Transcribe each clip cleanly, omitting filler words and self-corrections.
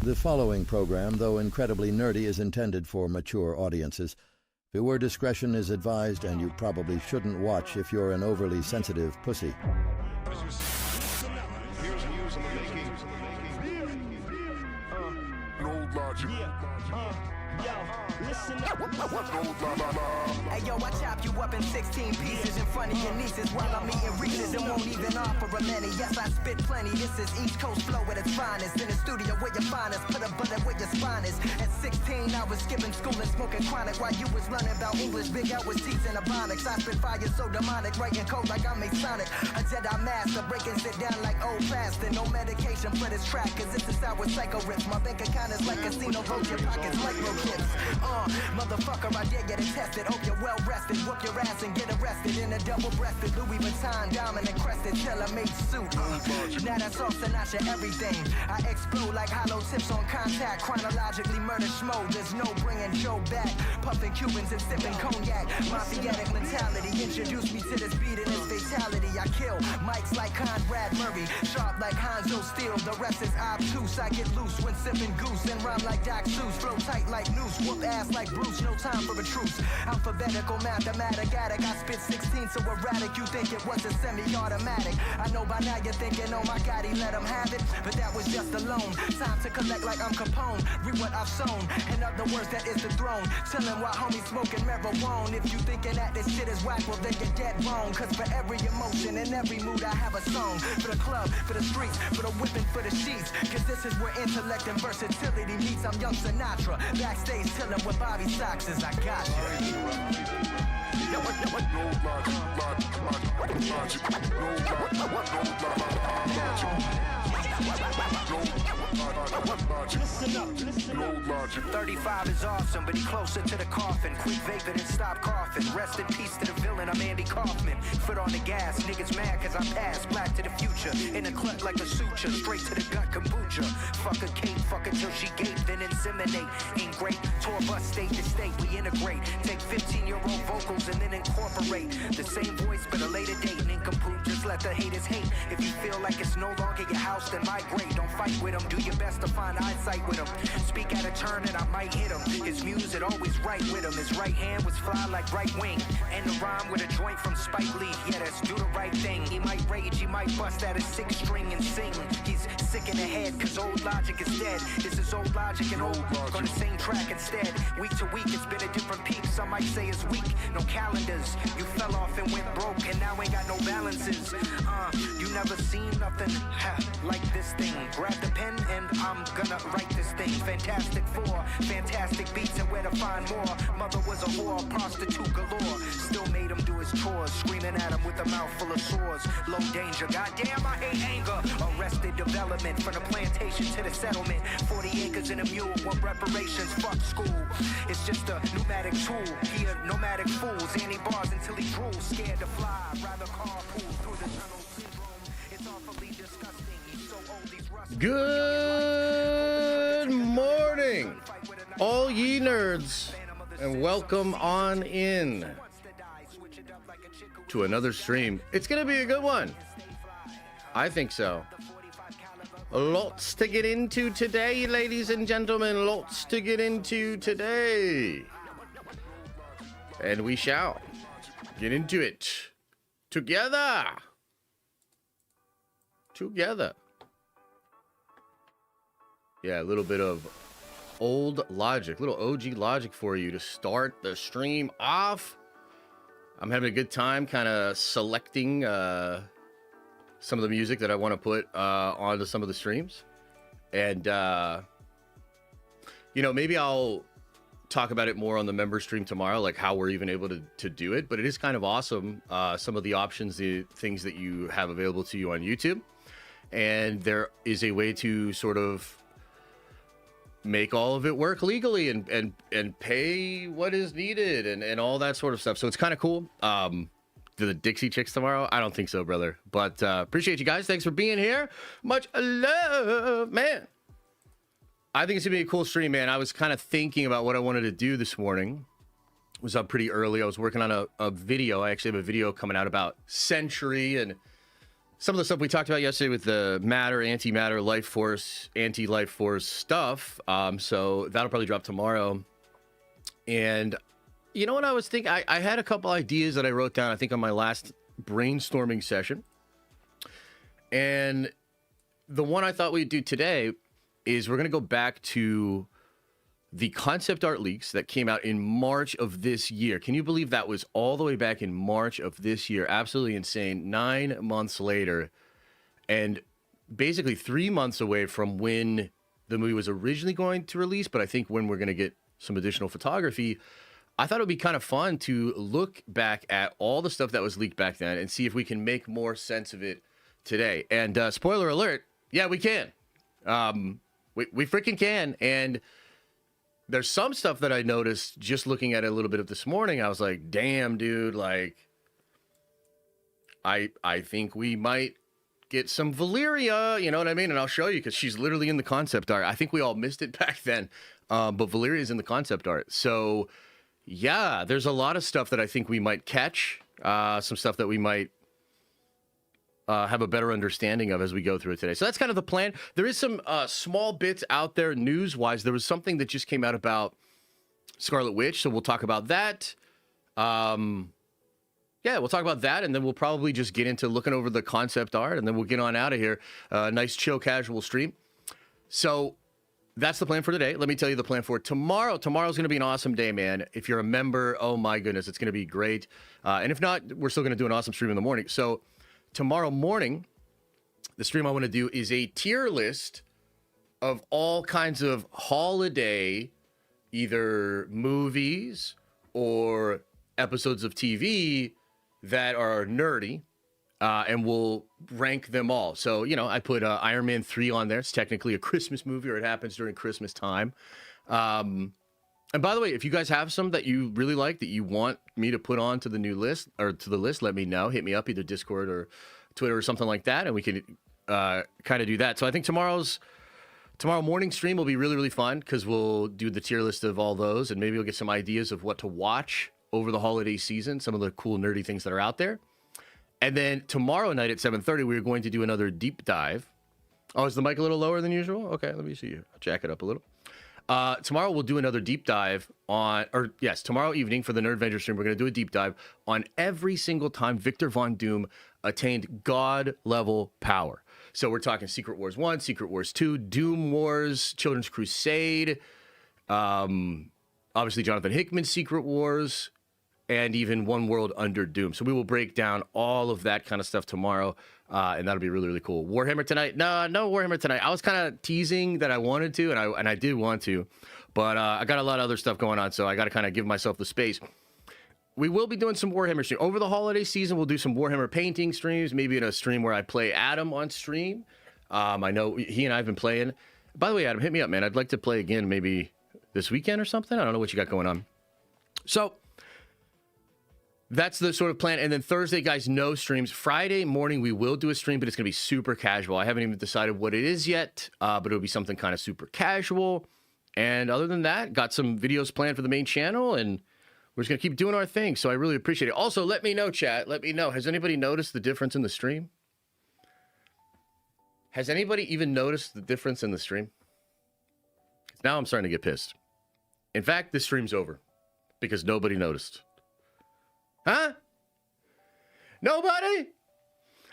The following program, though incredibly nerdy, is intended for mature audiences. Viewer discretion is advised, and you probably shouldn't watch if you're an overly sensitive pussy. Here's news in the making. No logic. Listen up. Hey yo, I chop you up in 16 pieces in front of your nieces while I'm eating Reese's and won't even offer a many. Yes, I spit plenty. This is East Coast flow at its finest. In the studio where you find us, put a bullet where your spine is. At 16, I was skipping school and smoking chronic while you was learning about English. Big L was teaching ebonics. I spit fire so demonic, writing code like I'm Masonic. A Jedi master, breaking shit down like old plaster. No medication for this track, cause this is how psycho rips. My bank account is like casino, vote your pockets micro clips. Motherfucker, I dare get it tested. Hope you're well rested. Whoop your ass and get arrested in a double-breasted Louis Vuitton diamond and crested tailor-made suit. Now that's all Sinatra everything. I explode like hollow tips on contact. Chronologically murder schmo. There's no bringing Joe back. Puffing Cubans and sipping cognac. Mafiatic mentality introduced me to this beat and this fatality. I kill mics like Conrad Murray. Sharp like Hanzo Steel. The rest is obtuse. I get loose when sipping goose and rhyme like Doc Seuss. Flow tight like noose. Whoop ass like Bruce. No time for a truce. Alphabetical, mathematic, addict. I spit 16 so erratic. You think it was a semi-automatic. I know by now you're thinking, oh my God, he let him have it. But that was just a loan. Time to collect like I'm Capone. Read what I've sown. In other words, that is the throne. Chillin' while homies smoking marijuana. If you thinking that this shit is whack, well then you're dead wrong. Cause for every emotion and every mood I have a song. For the club, for the streets, for the whipping, for the sheets. Cause this is where intellect and versatility meets. I'm young Sinatra. Backstage chillin' with Bobby Sox as I got you. No logic. Listen up. No logic. 35 is awesome, but he closer to the coffin. Quit vaping and stop coughing. Rest in peace to the villain, I'm Andy Kaufman. Foot on the gas, niggas mad cause I pass. Black to the future, in a clip like a suture. Straight to the gut kombucha. Fuck a cake, fuck until she gape, then inseminate. Ain't great, tour bus state to state, we integrate. Take 15-year-old vocals and then incorporate the same voice but a later date. And incomplete, just let the haters hate. If you feel like it's no longer your house, then migrate. Don't fight with them, do your best to find eyesight with him. Speak at a turn and I might hit him. His muse, it always right with him. His right hand was fly like right wing. And the rhyme with a joint from Spike Lee. Yeah, that's do the right thing. He might rage, he might bust out a 6 string and sing. He's sick in the head cause old logic is dead. This is old logic and old on the same track instead. Week to week it's been a different peak. Some might say it's weak. No calendars. You fell off and went broke and now ain't got no balances. You never seen nothing like this thing. Grab the pen and I'm gonna write this thing. Fantastic Four, fantastic beats and where to find more. Mother was a whore, prostitute galore. Still made him do his chores, screaming at him with a mouth full of sores. Low danger, goddamn I hate anger. Arrested development from the plantation to the settlement. 40 acres and a mule, want reparations, fuck school. It's just a pneumatic tool. He a nomadic fool, Zanny bars until he drools. Scared to fly, rather carpool through the tunnel syndrome. It's awfully disgusting. He's so old, he's rusty. Good morning, all ye nerds, and welcome on in to another stream. It's gonna be a good one. I think so. Lots to get into today, ladies and gentlemen. Lots to get into today. And we shall get into it together. Yeah, a little bit of old logic, little OG logic for you to start the stream off. I'm having a good time kind of selecting some of the music that I want to put onto some of the streams. And, maybe I'll talk about it more on the member stream tomorrow, like how we're even able to do it. But it is kind of awesome, some of the options, the things that you have available to you on YouTube. And there is a way to sort of make all of it work legally and pay what is needed and all that sort of stuff. So it's kind of cool. The Dixie Chicks tomorrow? I don't think so, brother. But appreciate you guys. Thanks for being here. Much love, man. I think it's gonna be a cool stream, man. I was kind of thinking about what I wanted to do this morning. I was up pretty early. I was working on a video. I actually have a video coming out about Sentry and some of the stuff we talked about yesterday with the matter, antimatter, life force, anti-life force stuff. So that'll probably drop tomorrow. And you know what I was thinking? I had a couple ideas that I wrote down, I think, on my last brainstorming session. And the one I thought we'd do today is we're going to go back to the concept art leaks that came out in March of this year. Can you believe that was all the way back in March of this year? Absolutely insane. 9 months later, and basically 3 months away from when the movie was originally going to release, but I think when we're going to get some additional photography, I thought it would be kind of fun to look back at all the stuff that was leaked back then and see if we can make more sense of it today. And spoiler alert, yeah, we can. We freaking can. And there's some stuff that I noticed just looking at it a little bit of this morning. I was like, damn, dude, like, I think we might get some Valeria, you know what I mean? And I'll show you because she's literally in the concept art. I think we all missed it back then, but Valeria is in the concept art. So, yeah, there's a lot of stuff that I think we might catch, some stuff that we might have a better understanding of as we go through it today. So that's kind of the plan. There is some small bits out there news-wise. There was something that just came out about Scarlet Witch, so we'll talk about that. Yeah, we'll talk about that, and then we'll probably just get into looking over the concept art, and then we'll get on out of here. Nice, chill, casual stream. So that's the plan for today. Let me tell you the plan for tomorrow. Tomorrow's going to be an awesome day, man. If you're a member, oh my goodness, it's going to be great. And if not, we're still going to do an awesome stream in the morning. So tomorrow morning, the stream I want to do is a tier list of all kinds of holiday, either movies or episodes of TV that are nerdy. And we'll rank them all. So, you know, I put Iron Man 3 on there. It's technically a Christmas movie, or it happens during Christmas time. And by the way, if you guys have some that you really like that you want me to put on to the new list, or to the list, let me know. Hit me up, either Discord or Twitter or something like that, and we can kind of do that. So I think tomorrow morning stream will be really, really fun because we'll do the tier list of all those, and maybe we'll get some ideas of what to watch over the holiday season, some of the cool nerdy things that are out there. And then tomorrow night at 7:30, we're going to do another deep dive. Oh, is the mic a little lower than usual? Okay, let me see you. I'll jack it up a little. Tomorrow we'll do another deep dive tomorrow evening for the Nerd Avenger stream, we're going to do a deep dive on every single time Victor Von Doom attained God-level power. So we're talking Secret Wars 1, Secret Wars 2, Doom Wars, Children's Crusade, obviously Jonathan Hickman's Secret Wars, and even One World Under Doom. So we will break down all of that kind of stuff tomorrow, and that'll be really, really cool. Warhammer tonight? No Warhammer tonight. I was kind of teasing that I wanted to, and I did want to, but I got a lot of other stuff going on, so I got to kind of give myself the space. We will be doing some Warhammer stream. Over the holiday season, we'll do some Warhammer painting streams, maybe in a stream where I play Adam on stream. I know he and I have been playing. By the way, Adam, hit me up, man. I'd like to play again maybe this weekend or something. I don't know what you got going on. So that's the sort of plan. And then Thursday, guys, no streams. Friday morning, we will do a stream, but it's going to be super casual. I haven't even decided what it is yet, but it'll be something kind of super casual. And other than that, got some videos planned for the main channel, and we're just going to keep doing our thing. So I really appreciate it. Also, let me know, chat. Let me know. Has anybody noticed the difference in the stream? Has anybody even noticed the difference in the stream? Now I'm starting to get pissed. In fact, this stream's over because nobody noticed. Huh? Nobody?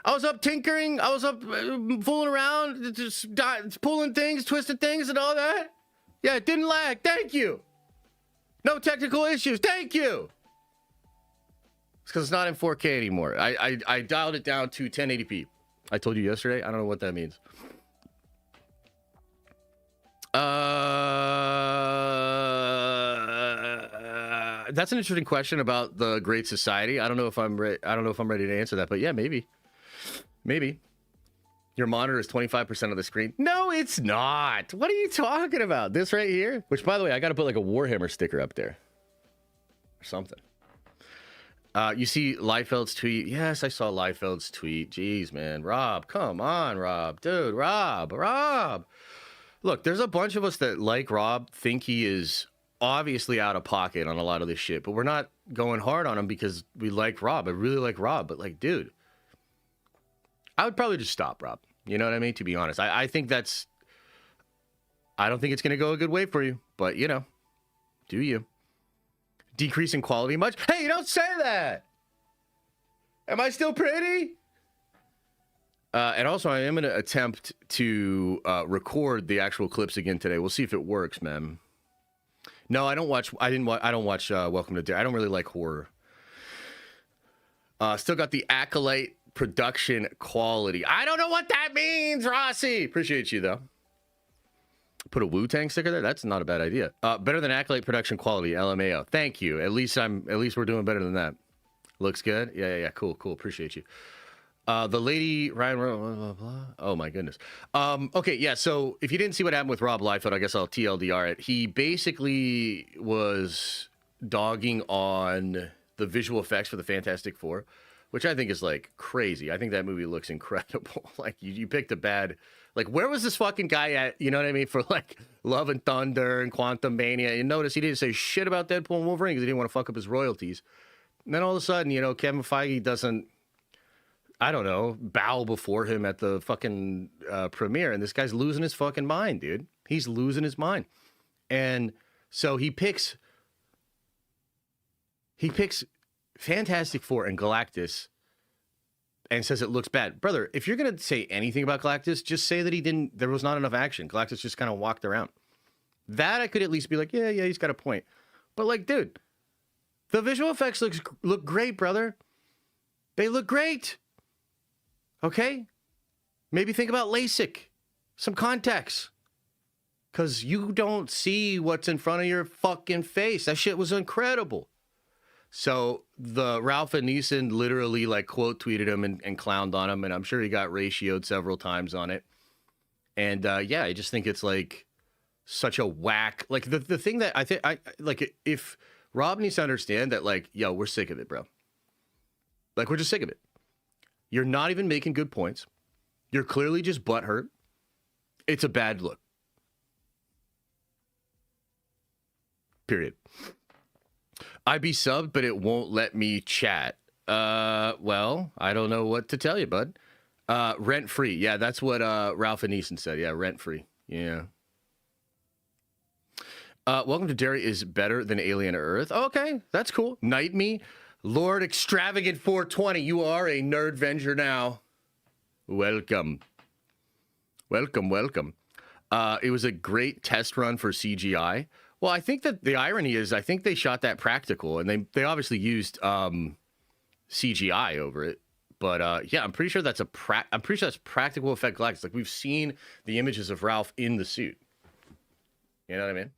I was up tinkering. I was up fooling around, just pulling things, twisting things and all that. Yeah, it didn't lag. Thank you. No technical issues. Thank you. It's because it's not in 4K anymore. I dialed it down to 1080p. I told you yesterday. I don't know what that means. That's an interesting question about the Great Society. I don't know if I'm ready to answer that, but yeah, maybe. Your monitor is 25% of the screen. No, it's not. What are you talking about? This right here? Which, by the way, I got to put like a Warhammer sticker up there or something. You see Liefeld's tweet? Yes, I saw Liefeld's tweet. Jeez, man. Rob, come on, Rob. Dude, Rob. Look, there's a bunch of us that, like Rob, think he is obviously out of pocket on a lot of this shit, but we're not going hard on him because we like Rob. I really like Rob, but like, dude, I would probably just stop, Rob. You know what I mean? To be honest, I think that's. I don't think it's going to go a good way for you, but you know, do you? Decrease in quality much? Hey, you don't say that. Am I still pretty? And also, I am going to attempt to record the actual clips again today. We'll see if it works, man. No, I don't watch. I don't watch Welcome to Dare. I don't really like horror. Still got the Acolyte production quality. I don't know what that means, Rossi. Appreciate you though. Put a Wu-Tang sticker there. That's not a bad idea. Better than Acolyte production quality. LMAO. Thank you. At least we're doing better than that. Looks good. Yeah. Cool. Appreciate you. The lady Ryan. Blah, blah, blah. Oh my goodness. Okay. Yeah. So if you didn't see what happened with Rob Liefeld, I guess I'll TLDR it. He basically was dogging on the visual effects for the Fantastic Four, which I think is like crazy. I think that movie looks incredible. Like you picked a bad. Like, where was this fucking guy at, you know what I mean, for, like, Love and Thunder and Quantum Mania? And notice he didn't say shit about Deadpool and Wolverine because he didn't want to fuck up his royalties. And then all of a sudden, you know, Kevin Feige doesn't, I don't know, bow before him at the fucking premiere. And this guy's losing his fucking mind, dude. He's losing his mind. And so he picks Fantastic Four and Galactus and says it looks bad. Brother, if you're going to say anything about Galactus, just say that there was not enough action. Galactus just kind of walked around. That I could at least be like, yeah, he's got a point. But like, dude, the visual effects look great, brother. They look great. Okay? Maybe think about LASIK. Some contacts. Because you don't see what's in front of your fucking face. That shit was incredible. So the Ralph and Neeson literally like quote tweeted him and clowned on him, and I'm sure he got ratioed several times on it. And yeah, I just think it's like such a whack. Like the thing that I think I like, if Rob needs to understand that, like, yo, we're sick of it, bro. Like, we're just sick of it. You're not even making good points. You're clearly just butthurt. It's a bad look. Period. I be subbed, but it won't let me chat. Well, I don't know what to tell you, bud. Rent free. Yeah, that's what Ralph and Neeson said. Yeah, rent free. Yeah. Welcome to Dairy is better than Alien Earth. Okay, that's cool. Knight me. Lord Extravagant 420. You are a nerd venger now. Welcome. Welcome. It was a great test run for CGI. Well, I think that the irony is, I think they shot that practical, and they obviously used CGI over it. But yeah, I'm pretty sure that's practical effect Galactus. Like, we've seen the images of Ralph in the suit. You know what I mean?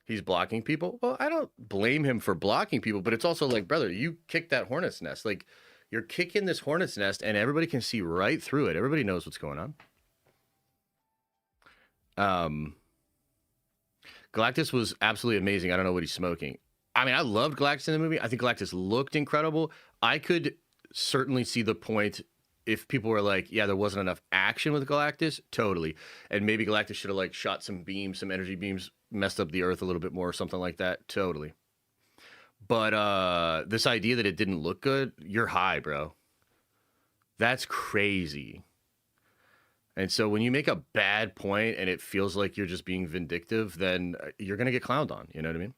He's blocking people. Well, I don't blame him for blocking people, but it's also like, brother, you kicked that hornet's nest. Like, you're kicking this hornet's nest, and everybody can see right through it. Everybody knows what's going on. Galactus was absolutely amazing. I don't know what he's smoking. I mean, I loved Galactus in the movie. I think Galactus looked incredible. I could certainly see the point if people were like, yeah, there wasn't enough action with Galactus. Totally. And maybe Galactus should have like shot some beams, some energy beams, messed up the Earth a little bit more or something like that. Totally. But this idea that it didn't look good, you're high, bro. That's crazy. And so when you make a bad point and it feels like you're just being vindictive, then you're going to get clowned on. You know what I mean?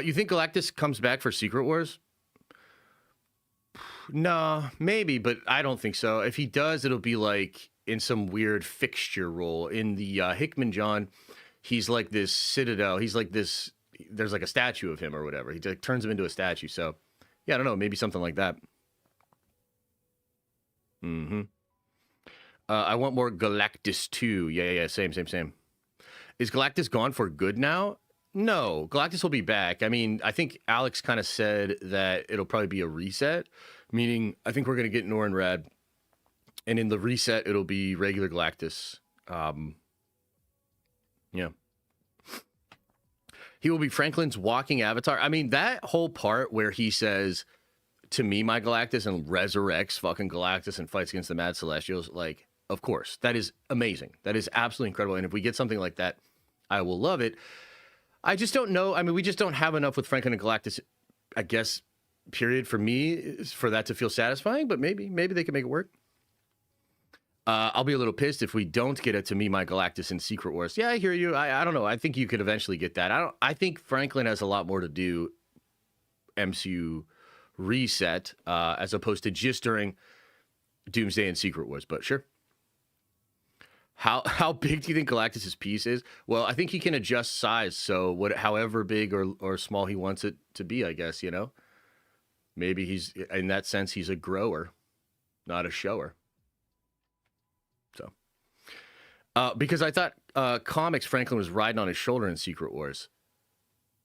You think Galactus comes back for Secret Wars? No, maybe, but I don't think so. If he does, it'll be like in some weird fixture role. In the Hickman John, he's like this citadel. He's like this, there's like a statue of him or whatever. He like, turns him into a statue. So, yeah, I don't know. Maybe something like that. Mm-hmm. I want more Galactus too. Yeah. Same. Is Galactus gone for good now? No, Galactus will be back. I mean, I think Alex kind of said that it'll probably be a reset, meaning I think we're going to get Norrin Rad, and in the reset, it'll be regular Galactus. Yeah. He will be Franklin's walking avatar. I mean, that whole part where he says, to me, my Galactus, and resurrects fucking Galactus and fights against the Mad Celestials, like, of course, that is amazing. That is absolutely incredible. And if we get something like that, I will love it. I just don't know. I mean, we just don't have enough with Franklin and Galactus, I guess, period for me is for that to feel satisfying, but maybe they can make it work. I'll be a little pissed if we don't get it to me, my Galactus in Secret Wars. Yeah, I hear you. I don't know. I think you could eventually get that. I think Franklin has a lot more to do MCU reset as opposed to just during Doomsday and Secret Wars, but sure. How big do you think Galactus's piece is? Well, I think he can adjust size, so however big or small he wants it to be, I guess, you know? Maybe he's, in that sense, he's a grower, not a shower. So, because I thought comics, Franklin was riding on his shoulder in Secret Wars.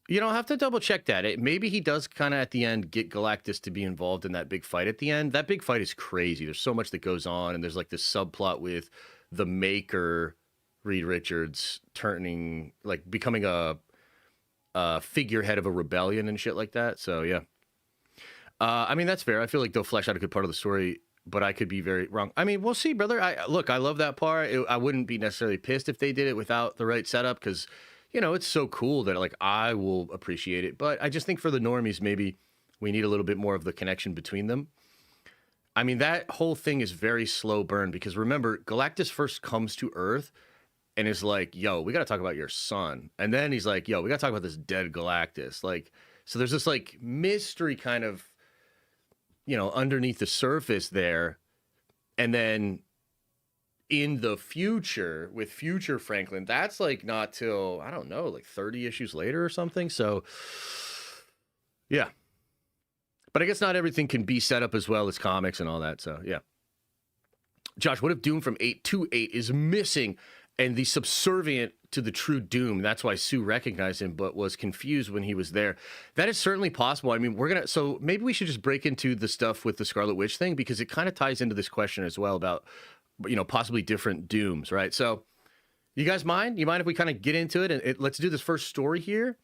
You know, I'll have to double check that. Maybe he does kind of at the end get Galactus to be involved in that big fight at the end. That big fight is crazy. There's so much that goes on, and there's like this subplot with the Maker, Reed Richards, becoming a figurehead of a rebellion and shit like that. So, yeah. I mean, that's fair. I feel like they'll flesh out a good part of the story, but I could be very wrong. I mean, we'll see, brother. I love that part. I wouldn't be necessarily pissed if they did it without the right setup because, you know, it's so cool that, like, I will appreciate it. But I just think for the normies, maybe we need a little bit more of the connection between them. I mean, that whole thing is very slow burn because, remember, Galactus first comes to Earth and is like, yo, we got to talk about your son. And then he's like, yo, we got to talk about this dead Galactus. Like, so there's this, like, mystery kind of, you know, underneath the surface there. And then in the future, with future Franklin, that's, like, not till, I don't know, like 30 issues later or something. So, yeah. But I guess not everything can be set up as well as comics and all that. So, yeah. Josh, what if Doom from 828 is missing and the subservient to the true Doom? That's why Sue recognized him, but was confused when he was there. That is certainly possible. I mean, so maybe we should just break into the stuff with the Scarlet Witch thing because it kind of ties into this question as well about, you know, possibly different Dooms, right? So, you guys mind? You mind if we kind of get into it? And let's do this first story here.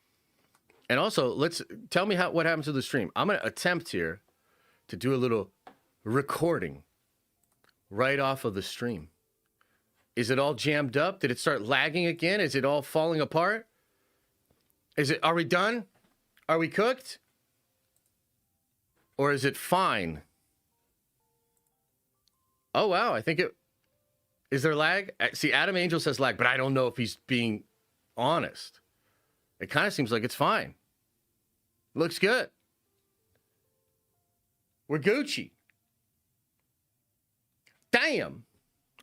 And also, tell me what happens to the stream. I'm going to attempt here to do a little recording right off of the stream. Is it all jammed up? Did it start lagging again? Is it all falling apart? Are we done? Are we cooked? Or is it fine? Oh, wow. Is there lag? See, Adam Angel says lag, but I don't know if he's being honest. It kind of seems like it's fine. Looks good. We're Gucci. Damn.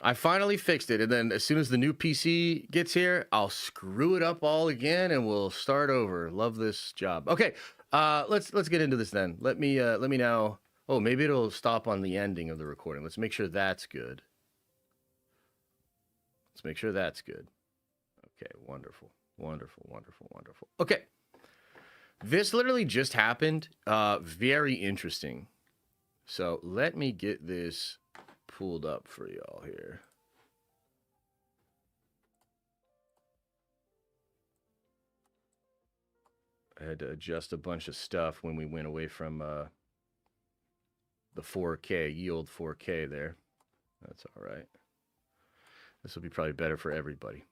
I finally fixed it. And then as soon as the new PC gets here, I'll screw it up all again and we'll start over. Love this job. Okay. Let's get into this then. Let me now. Oh, maybe it'll stop on the ending of the recording. Let's make sure that's good. Okay. Wonderful. Okay. This literally just happened. Very interesting. So let me get this pulled up for y'all here. I had to adjust a bunch of stuff when we went away from the 4K, ye old 4K there. That's all right. This will be probably better for everybody.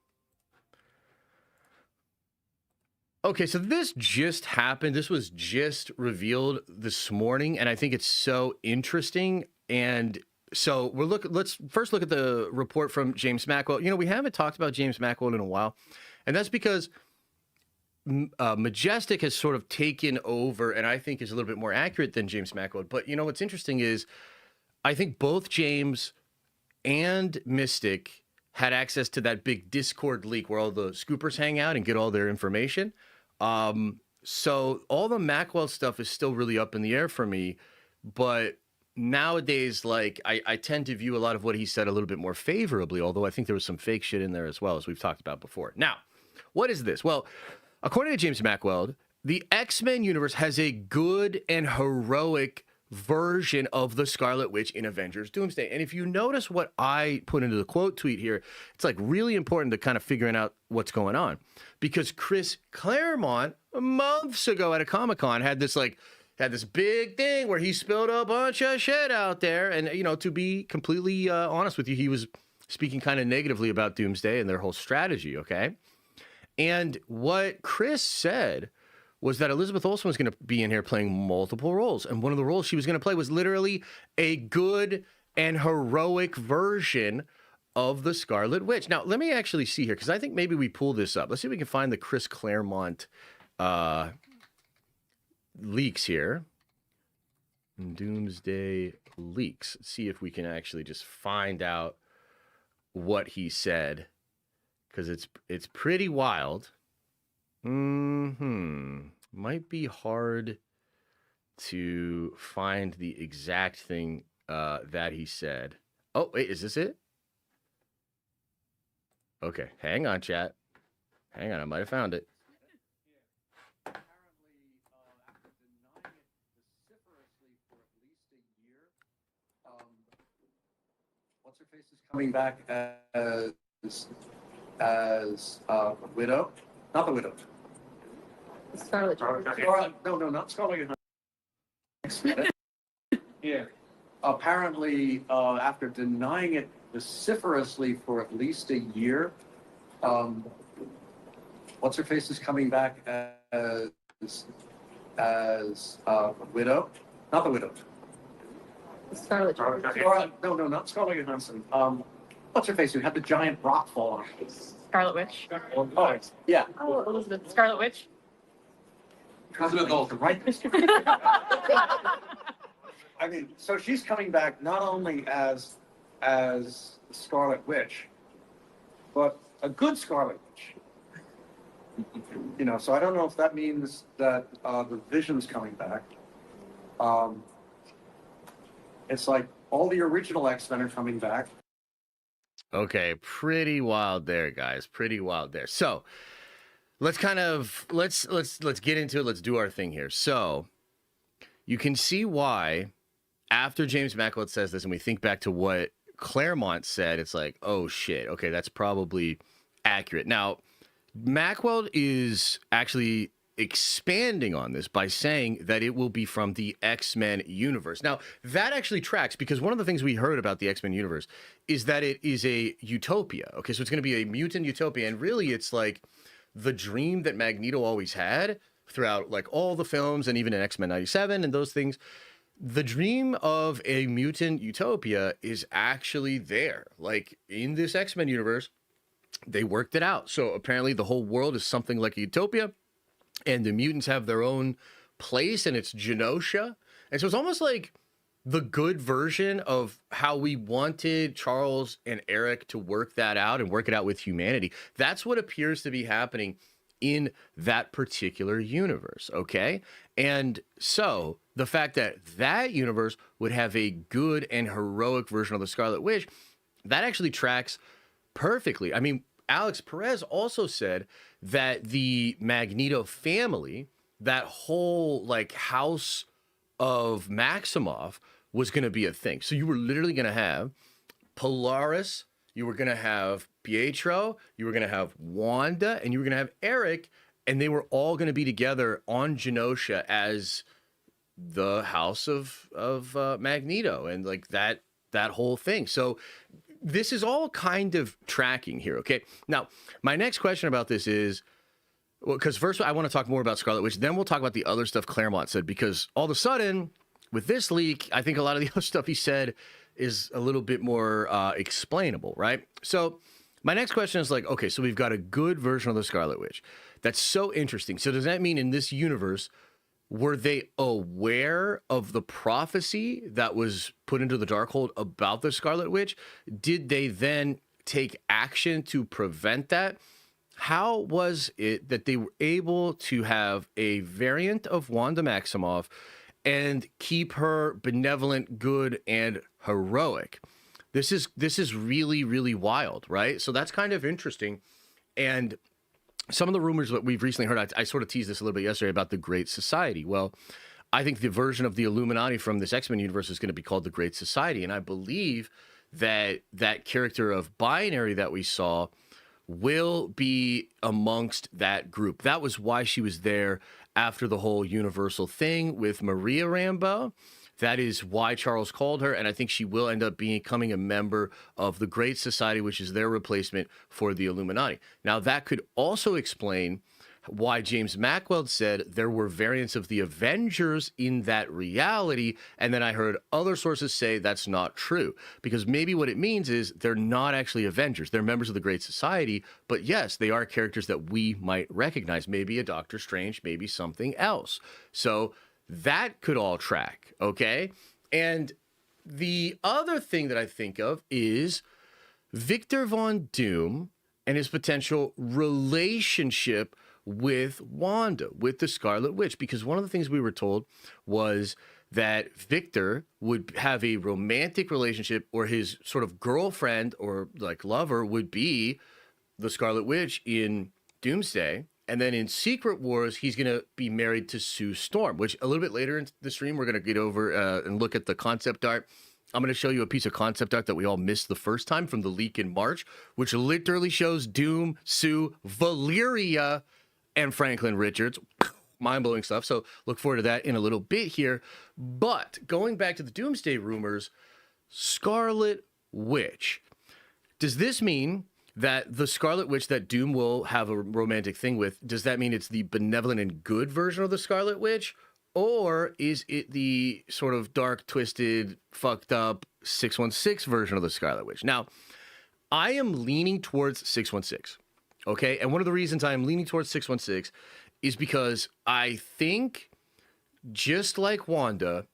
Okay, so this just happened. This was just revealed this morning, and I think it's so interesting. And so let's first look at the report from James Mackwell. You know, we haven't talked about James Mackwell in a while, and that's because Majestic has sort of taken over, and I think is a little bit more accurate than James Mackwell. But you know, what's interesting is I think both James and Mystic had access to that big Discord leak where all the scoopers hang out and get all their information. So all the Mackwell stuff is still really up in the air for me, but nowadays, like, I tend to view a lot of what he said a little bit more favorably, although I think there was some fake shit in there as well, as we've talked about before. Now, what is this? Well, according to James Mackwell, the X-Men universe has a good and heroic version of the Scarlet Witch in Avengers Doomsday. And if you notice what I put into the quote tweet here, it's like really important to kind of figuring out what's going on, because Chris Claremont months ago at a Comic-Con had this big thing where he spilled a bunch of shit out there. And, you know, to be completely honest with you, he was speaking kind of negatively about Doomsday and their whole strategy. Okay. And what Chris said was that Elizabeth Olsen was going to be in here playing multiple roles. And one of the roles she was going to play was literally a good and heroic version of the Scarlet Witch. Now, let me actually see here, because I think maybe we pull this up. Let's see if we can find the Chris Claremont leaks here. Doomsday leaks. Let's see if we can actually just find out what he said, because it's pretty wild. Might be hard to find the exact thing that he said. Oh, wait, is this it? Okay, hang on, chat. Hang on, I might have found it. What's her face is coming back as Widow, not the Widow. Scarlet Witch. No, not Scarlet Witch. Yeah. Apparently, after denying it vociferously for at least a year, what's her face is coming back as Widow, not the Widow. Scarlet Witch. No, not Scarlet Johansson. What's her face? Who had the giant rock fall on her? Scarlet Witch. Oh, yeah. Oh, Elizabeth. Scarlet Witch. President Olsen, right? I mean, so she's coming back not only as Scarlet Witch, but a good Scarlet Witch. You know, so I don't know if that means that the Vision's coming back. It's like all the original X-Men are coming back. Okay, pretty wild there, guys. Pretty wild there. So let's kind of let's get into it. Let's do our thing here. So you can see why after James Mangold says this, and we think back to what Claremont said, it's like, oh shit, okay, that's probably accurate. Now, Macweld is actually expanding on this by saying that it will be from the X-Men universe. Now, that actually tracks, because one of the things we heard about the X-Men universe is that it is a utopia. Okay, so it's going to be a mutant utopia, and really it's like the dream that Magneto always had throughout like all the films and even in X-Men 97 and those things. The dream of a mutant utopia is actually there. Like in this X-Men universe, they worked it out. So apparently the whole world is something like a utopia, and the mutants have their own place, and it's Genosha. And so it's almost like the good version of how we wanted Charles and Eric to work that out and work it out with humanity. That's what appears to be happening in that particular universe, okay? And so the fact that that universe would have a good and heroic version of the Scarlet Witch, that actually tracks perfectly. I mean, Alex Perez also said that the Magneto family, that whole like house of Maximoff, was going to be a thing. So you were literally going to have Polaris, you were going to have Pietro, you were going to have Wanda, and you were going to have Eric, and they were all going to be together on Genosha as the house of Magneto, and like that whole thing. So this is all kind of tracking here, okay? Now, my next question about this is, well, because first I want to talk more about Scarlet Witch, then we'll talk about the other stuff Claremont said, because all of a sudden, with this leak, I think a lot of the other stuff he said is a little bit more explainable, right? So my next question is like, okay, so we've got a good version of the Scarlet Witch. That's so interesting. So does that mean in this universe, were they aware of the prophecy that was put into the Darkhold about the Scarlet Witch? Did they then take action to prevent that? How was it that they were able to have a variant of Wanda Maximoff and keep her benevolent, good, and heroic? This is really, really wild, right? So that's kind of interesting. And some of the rumors that we've recently heard, I sort of teased this a little bit yesterday about the Great Society. Well, I think the version of the Illuminati from this X-Men universe is going to be called the Great Society. And I believe that that character of Binary that we saw will be amongst that group. That was why she was there after the whole Universal thing with Maria Rambeau. That is why Charles called her, and I think she will end up becoming a member of the Great Society, which is their replacement for the Illuminati. Now, that could also explain why James Mackwell said there were variants of the Avengers in that reality. And then I heard other sources say that's not true, because maybe what it means is they're not actually Avengers. They're members of the Great Society. But yes, they are characters that we might recognize, maybe a Doctor Strange, maybe something else. So that could all track. Okay. And the other thing that I think of is Victor Von Doom and his potential relationship with Wanda, with the Scarlet Witch, because one of the things we were told was that Victor would have a romantic relationship, or his sort of girlfriend or like lover would be the Scarlet Witch in Doomsday. And then in Secret Wars, he's going to be married to Sue Storm, which a little bit later in the stream, we're going to get over and look at the concept art. I'm going to show you a piece of concept art that we all missed the first time from the leak in March, which literally shows Doom, Sue, Valeria, and Franklin Richards. Mind-blowing stuff. So look forward to that in a little bit here. But going back to the Doomsday rumors, Scarlet Witch. Does this mean that the Scarlet Witch that Doom will have a romantic thing with, does that mean it's the benevolent and good version of the Scarlet Witch? Or is it the sort of dark, twisted, fucked up 616 version of the Scarlet Witch? Now, I am leaning towards 616. Okay, and one of the reasons I am leaning towards 616 is because I think, just like Wanda,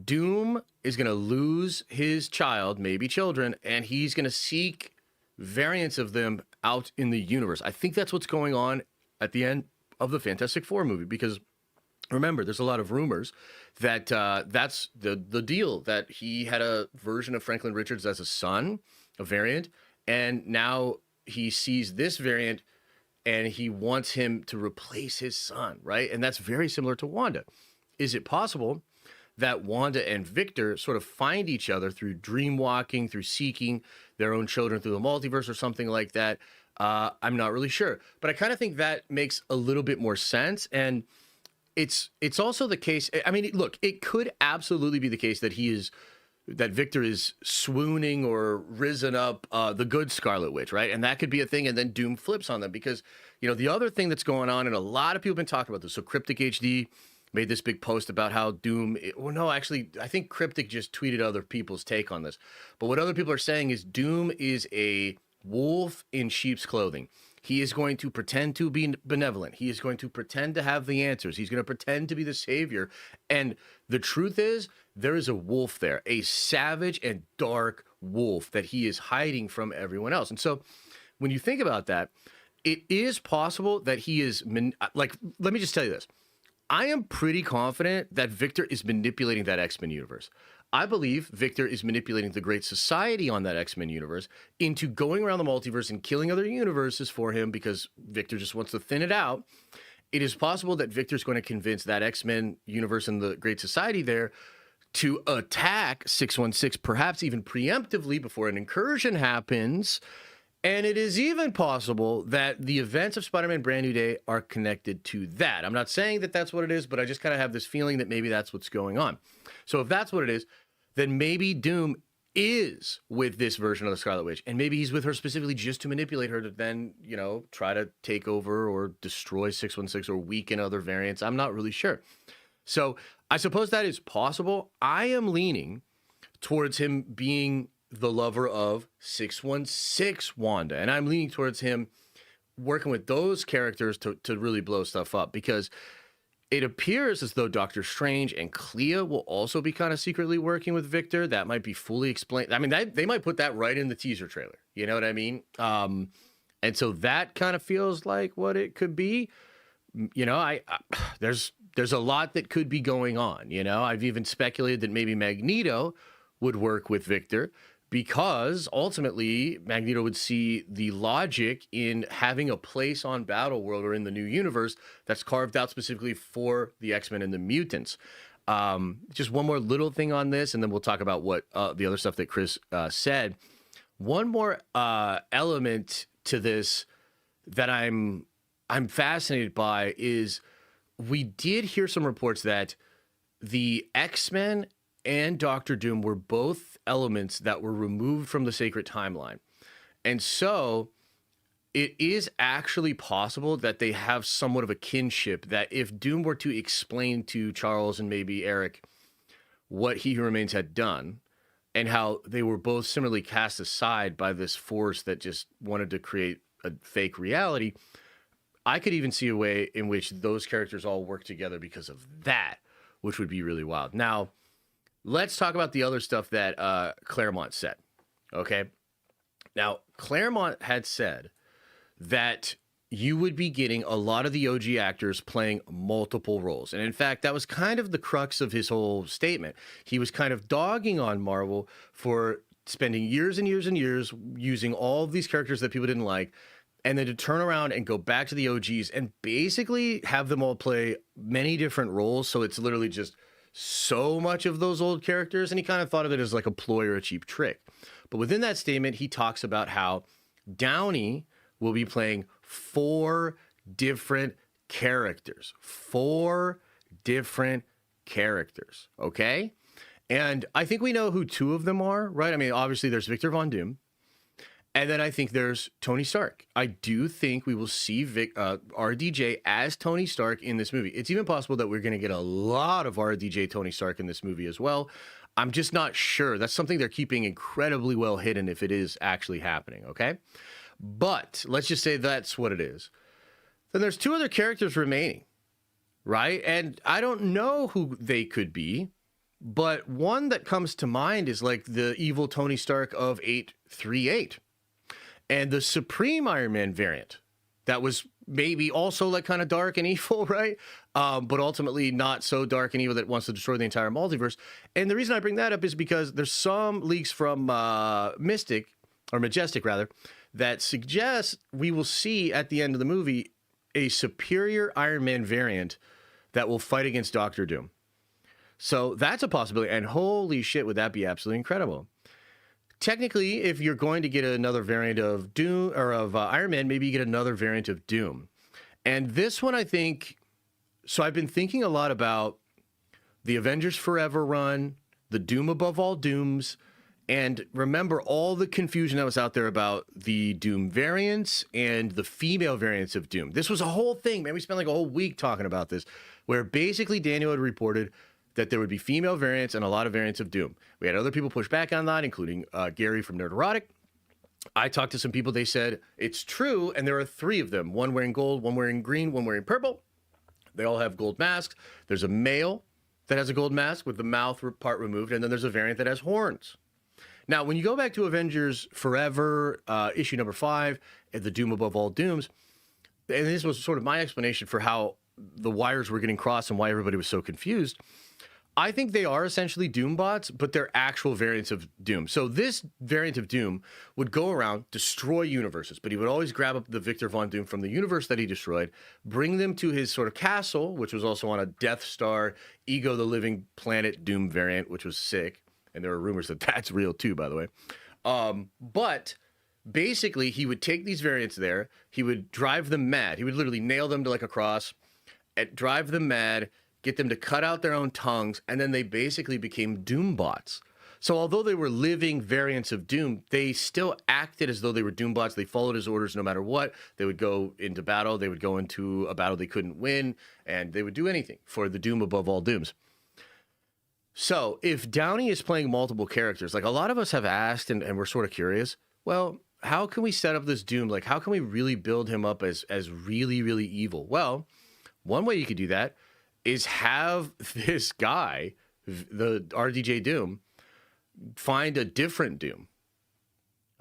Doom is going to lose his child, maybe children, and he's going to seek variants of them out in the universe. I think that's what's going on at the end of the Fantastic Four movie, because remember, there's a lot of rumors that that's the deal, that he had a version of Franklin Richards as a son, a variant, and now he sees this variant and he wants him to replace his son, right? And that's very similar to Wanda. Is it possible that Wanda and Victor sort of find each other through dream walking, through seeking their own children through the multiverse or something like that? I'm not really sure, but I kind of think that makes a little bit more sense. And it's also the case. I mean, look, it could absolutely be the case that that Victor is swooning or risen up the good Scarlet Witch, right? And that could be a thing, and then Doom flips on them, because, you know, the other thing that's going on, and a lot of people have been talking about this. So Cryptic HD made this big post about how Doom, well, no, actually, I think Cryptic just tweeted other people's take on this. But what other people are saying is Doom is a wolf in sheep's clothing. He is going to pretend to be benevolent. He is going to pretend to have the answers. He's going to pretend to be the savior. And the truth is, there is a wolf there, a savage and dark wolf that he is hiding from everyone else. And so when you think about that, it is possible that he is, like, let me just tell you this. I am pretty confident that Victor is manipulating that X-Men universe. I believe Victor is manipulating the Great Society on that X-Men universe into going around the multiverse and killing other universes for him, because Victor just wants to thin it out. It is possible that Victor's going to convince that X-Men universe and the Great Society there to attack 616, perhaps even preemptively before an incursion happens. And it is even possible that the events of Spider-Man Brand New Day are connected to that. I'm not saying that that's what it is, but I just kind of have this feeling that maybe that's what's going on. So if that's what it is, then maybe Doom is with this version of the Scarlet Witch, and maybe he's with her specifically just to manipulate her to then, you know, try to take over or destroy 616 or weaken other variants. I'm not really sure. So I suppose that is possible. I am leaning towards him being the lover of 616 Wanda, and I'm leaning towards him working with those characters to really blow stuff up, because it appears as though Doctor Strange and Clea will also be kind of secretly working with Victor. That might be fully explained. I mean, they might put that right in the teaser trailer. You know what I mean? And so that kind of feels like what it could be. You know, there's a lot that could be going on. You know, I've even speculated that maybe Magneto would work with Victor, because ultimately Magneto would see the logic in having a place on Battleworld or in the new universe that's carved out specifically for the X-Men and the mutants. Just one more little thing on this, and then we'll talk about what the other stuff that Chris said. One more element to this that I'm fascinated by is we did hear some reports that the X-Men and Doctor Doom were both elements that were removed from the sacred timeline. And so it is actually possible that they have somewhat of a kinship, that if Doom were to explain to Charles and maybe Eric what He Who Remains had done and how they were both similarly cast aside by this force that just wanted to create a fake reality, I could even see a way in which those characters all work together because of that, which would be really wild. Now, let's talk about the other stuff that Claremont said, okay? Now, Claremont had said that you would be getting a lot of the OG actors playing multiple roles. And in fact, that was kind of the crux of his whole statement. He was kind of dogging on Marvel for spending years and years and years using all of these characters that people didn't like, and then to turn around and go back to the OGs and basically have them all play many different roles. So it's literally just so much of those old characters. And he kind of thought of it as like a ploy or a cheap trick. But within that statement, he talks about how Downey will be playing 4 different characters. 4 different characters, okay? And I think we know who 2 of them are, right? I mean, obviously there's Victor Von Doom, and then I think there's Tony Stark. I do think we will see RDJ as Tony Stark in this movie. It's even possible that we're going to get a lot of RDJ Tony Stark in this movie as well. I'm just not sure. That's something they're keeping incredibly well hidden if it is actually happening, okay? But let's just say that's what it is. Then there's 2 other characters remaining, right? And I don't know who they could be, but one that comes to mind is like the evil Tony Stark of 838 and the Supreme Iron Man variant that was maybe also like kind of dark and evil, right? But ultimately not so dark and evil that it wants to destroy the entire multiverse. And the reason I bring that up is because there's some leaks from Majestic rather, that suggests we will see at the end of the movie a superior Iron Man variant that will fight against Doctor Doom. So that's a possibility, and holy shit, would that be absolutely incredible. Technically, if you're going to get another variant of Doom or of Iron Man, maybe you get another variant of Doom. And this one, I think, so I've been thinking a lot about the Avengers Forever run, the Doom Above All Dooms, and remember all the confusion that was out there about the Doom variants and the female variants of Doom. This was a whole thing, man. We spent like a whole week talking about this, where basically Daniel had reported that there would be female variants and a lot of variants of Doom. We had other people push back on that, including Gary from Nerd Erotic. I talked to some people. They said it's true, and there are 3 of them. One wearing gold, one wearing green, one wearing purple. They all have gold masks. There's a male that has a gold mask with the mouth part removed, and then there's a variant that has horns. Now, when you go back to Avengers Forever, issue number 5, and the Doom Above All Dooms, and this was sort of my explanation for how the wires were getting crossed and why everybody was so confused, I think they are essentially Doom bots, but they're actual variants of Doom. So this variant of Doom would go around, destroy universes, but he would always grab up the Victor Von Doom from the universe that he destroyed, bring them to his sort of castle, which was also on a Death Star, Ego the Living Planet Doom variant, which was sick. And there are rumors that that's real too, by the way. But basically, he would take these variants there. He would drive them mad. He would literally nail them to like a cross, and drive them mad, get them to cut out their own tongues, and then they basically became Doom bots. So although they were living variants of Doom, they still acted as though they were Doom bots. They followed his orders no matter what. They would go into battle. They would go into a battle they couldn't win, and they would do anything for the Doom Above All Dooms. So if Downey is playing multiple characters, like a lot of us have asked and we're sort of curious, well, how can we set up this Doom? Like, how can we really build him up as really, really evil? Well, one way you could do that is have this guy, the RDJ Doom, find a different Doom.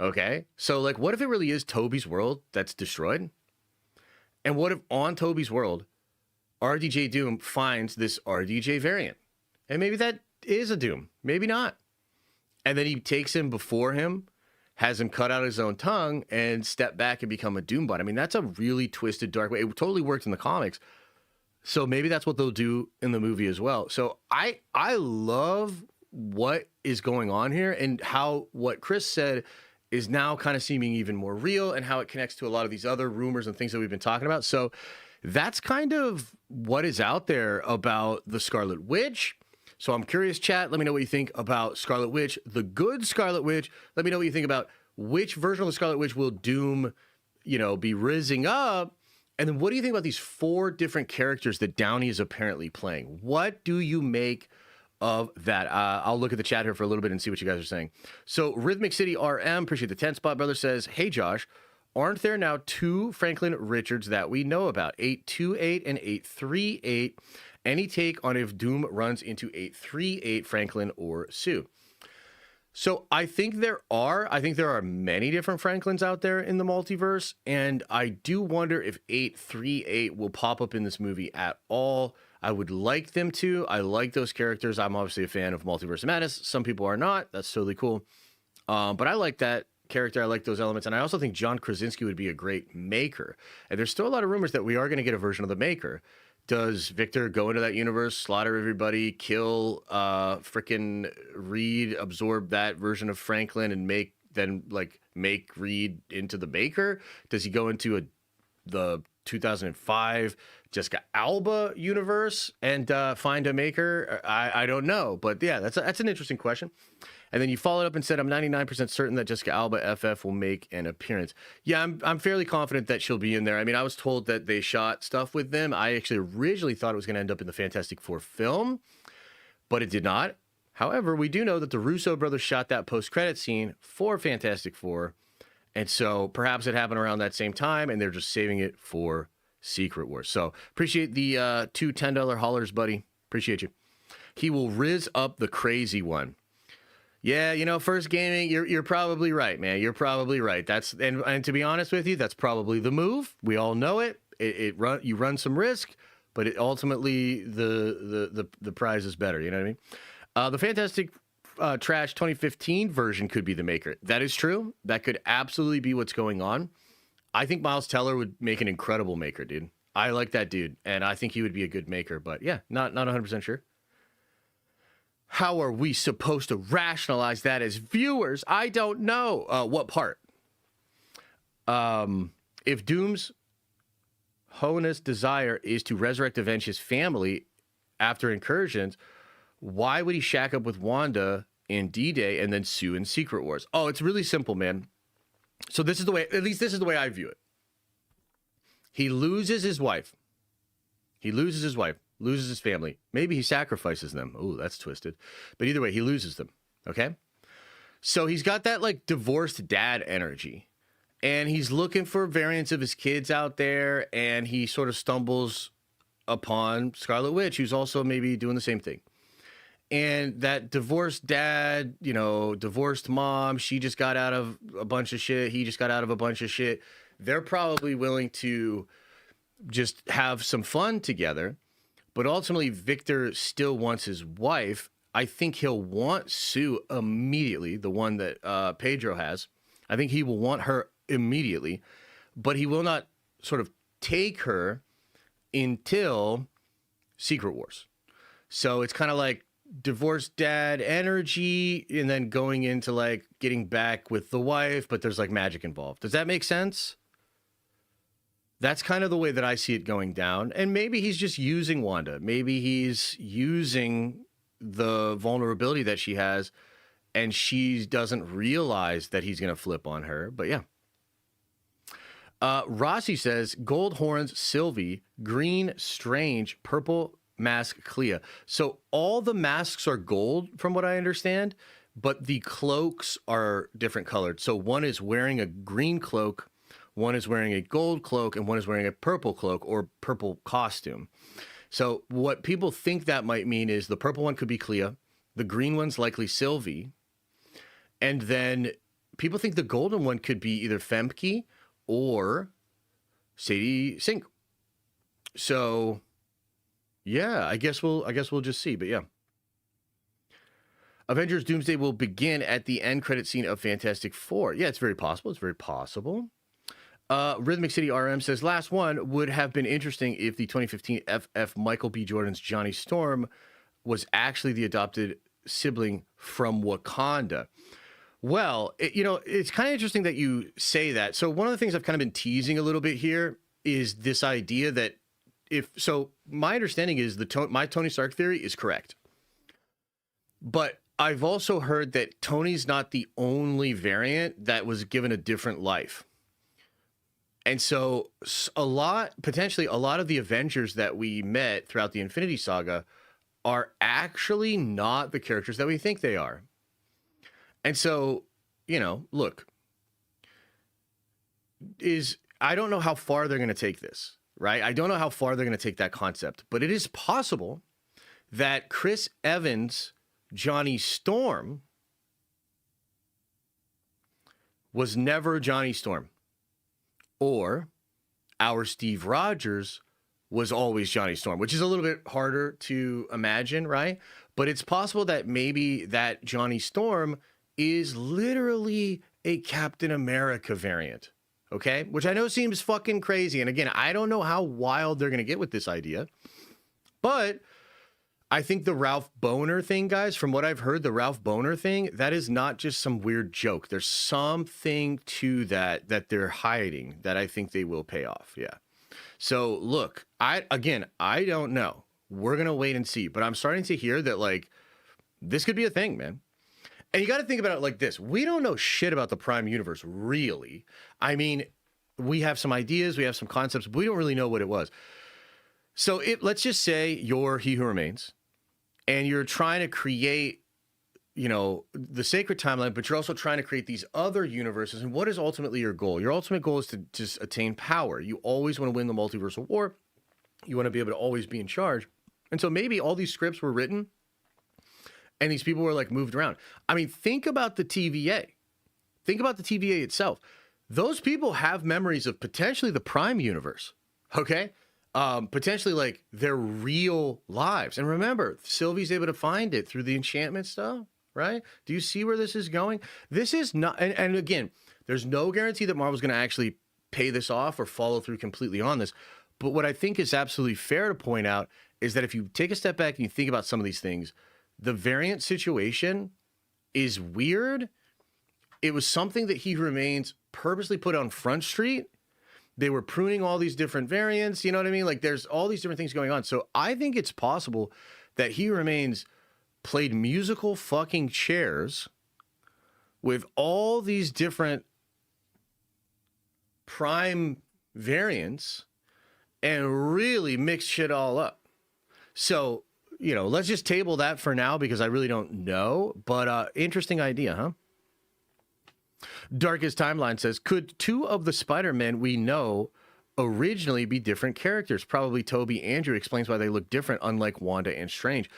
Okay? So, like, what if it really is Toby's world that's destroyed? And what if on Toby's world, RDJ Doom finds this RDJ variant? And maybe that is a Doom. Maybe not. And then he takes him before him, has him cut out his own tongue, and step back and become a Doom bot. I mean, that's a really twisted, dark way. It totally worked in the comics. So maybe that's what they'll do in the movie as well. So I love what is going on here and how what Chris said is now kind of seeming even more real and how it connects to a lot of these other rumors and things that we've been talking about. So that's kind of what is out there about the Scarlet Witch. So I'm curious, chat. Let me know what you think about Scarlet Witch, the good Scarlet Witch. Let me know what you think about which version of the Scarlet Witch will Doom be rizzing up. And then what do you think about these 4 different characters that Downey is apparently playing? What do you make of that? I'll look at the chat here for a little bit and see what you guys are saying. So Rhythmic City RM, appreciate the 10 spot, brother, says, hey, Josh, aren't there now 2 Franklin Richards that we know about, 828 and 838? Any take on if Doom runs into 838 Franklin or Sue? So I think there are many different Franklins out there in the multiverse, and I do wonder if 838 will pop up in this movie at all. I would like them to. I like those characters. I'm obviously a fan of Multiverse of Madness. Some people are not. That's totally cool. But I like that character. I like those elements. And I also think John Krasinski would be a great Maker. And there's still a lot of rumors that we are going to get a version of the Maker. Does Victor go into that universe, slaughter everybody, kill frickin' Reed, absorb that version of Franklin, and make Reed into the Maker? Does he go into the 2005 Jessica Alba universe and find a Maker? I don't know, but yeah, that's an interesting question. And then you followed up and said, I'm 99% certain that Jessica Alba FF will make an appearance. Yeah, I'm fairly confident that she'll be in there. I mean, I was told that they shot stuff with them. I actually originally thought it was going to end up in the Fantastic Four film, but it did not. However, we do know that the Russo brothers shot that post-credit scene for Fantastic Four, and so perhaps it happened around that same time, and they're just saving it for Secret Wars. So appreciate the 2 $10 hollers, buddy. Appreciate you. He will riz up the crazy one. Yeah, First Gaming, you're probably right, man. You're probably right. And to be honest with you, that's probably the move. We all know it. You run some risk, but ultimately the prize is better. You know what I mean? The Fantastic Trash 2015 version could be the Maker. That is true. That could absolutely be what's going on. I think Miles Teller would make an incredible Maker, dude. I like that dude, and I think he would be a good Maker. But yeah, not 100% sure. How are we supposed to rationalize that as viewers? I don't know. What part? If Doom's heinous desire is to resurrect Avengers' family after incursions, why would he shack up with Wanda in D-Day and then Sue in Secret Wars? Oh, it's really simple, man. So this is the way, at least this is the way I view it. He loses his wife. Loses his family. Maybe he sacrifices them. Oh, that's twisted. But either way, he loses them. Okay? So he's got that divorced dad energy. And he's looking for variants of his kids out there. And he sort of stumbles upon Scarlet Witch, who's also maybe doing the same thing. And that divorced dad, divorced mom, she just got out of a bunch of shit. He just got out of a bunch of shit. They're probably willing to just have some fun together. But ultimately, Victor still wants his wife. I think he'll want Sue immediately, the one that Pedro has. I think he will want her immediately. But he will not sort of take her until Secret Wars. So it's kind of like divorced dad energy and then going into getting back with the wife, but there's magic involved. Does that make sense? That's kind of the way that I see it going down. And maybe he's just using Wanda. Maybe he's using the vulnerability that she has and she doesn't realize that he's going to flip on her. But yeah. Rossi says, gold horns, Sylvie, green, Strange, purple, mask, Clea. So all the masks are gold from what I understand, but the cloaks are different colored. So one is wearing a green cloak, one is wearing a gold cloak, and one is wearing a purple cloak or purple costume. So what people think that might mean is the purple one could be Clea, the green one's likely Sylvie, and then people think the golden one could be either Femke or Sadie Sink. So yeah, I guess we'll just see, but yeah. Avengers Doomsday will begin at the end credit scene of Fantastic Four. Yeah, it's very possible. It's very possible. Rhythmic City RM says, last one would have been interesting if the 2015 FF Michael B. Jordan's Johnny Storm was actually the adopted sibling from Wakanda. Well, it's kind of interesting that you say that. So one of the things I've kind of been teasing a little bit here is this idea that my understanding is my Tony Stark theory is correct. But I've also heard that Tony's not the only variant that was given a different life. And so potentially a lot of the Avengers that we met throughout the Infinity Saga are actually not the characters that we think they are. And so, look, I don't know how far they're going to take this, right? I don't know how far they're going to take that concept, but it is possible that Chris Evans, Johnny Storm, was never Johnny Storm, or our Steve Rogers was always Johnny Storm, which is a little bit harder to imagine, right? But it's possible that maybe that Johnny Storm is literally a Captain America variant, okay? Which I know seems fucking crazy. And again, I don't know how wild they're going to get with this idea, but I think the Ralph Bohner thing, guys, from what I've heard, the Ralph Bohner thing, that is not just some weird joke. There's something to that they're hiding that I think they will pay off. Yeah. So look, I don't know. We're going to wait and see, but I'm starting to hear that like this could be a thing, man. And you got to think about it like this. We don't know shit about the Prime Universe, really. I mean, we have some ideas, we have some concepts, but we don't really know what it was. So let's just say you're He Who Remains, and you're trying to create, the sacred timeline, but you're also trying to create these other universes. And what is ultimately your goal? Your ultimate goal is to just attain power. You always want to win the multiversal war. You want to be able to always be in charge. And so maybe all these scripts were written and these people were like moved around. I mean, think about the TVA. Think about the TVA itself. Those people have memories of potentially the Prime universe, okay? Potentially like their real lives. And remember, Sylvie's able to find it through the enchantment stuff, right? Do you see where this is going? This is not, and again, there's no guarantee that Marvel's going to actually pay this off or follow through completely on this. But what I think is absolutely fair to point out is that if you take a step back and you think about some of these things, the variant situation is weird. It was something that He Who Remains purposely put on Front Street. They were pruning all these different variants. You know what I mean? Like there's all these different things going on. So I think it's possible that He Who Remains played musical fucking chairs with all these different Prime variants and really mixed shit all up. So, let's just table that for now because I really don't know. But interesting idea, huh? Darkest Timeline says, could two of the Spider-Men we know originally be different characters? Probably Toby. Andrew explains why they look different, unlike Wanda and Strange.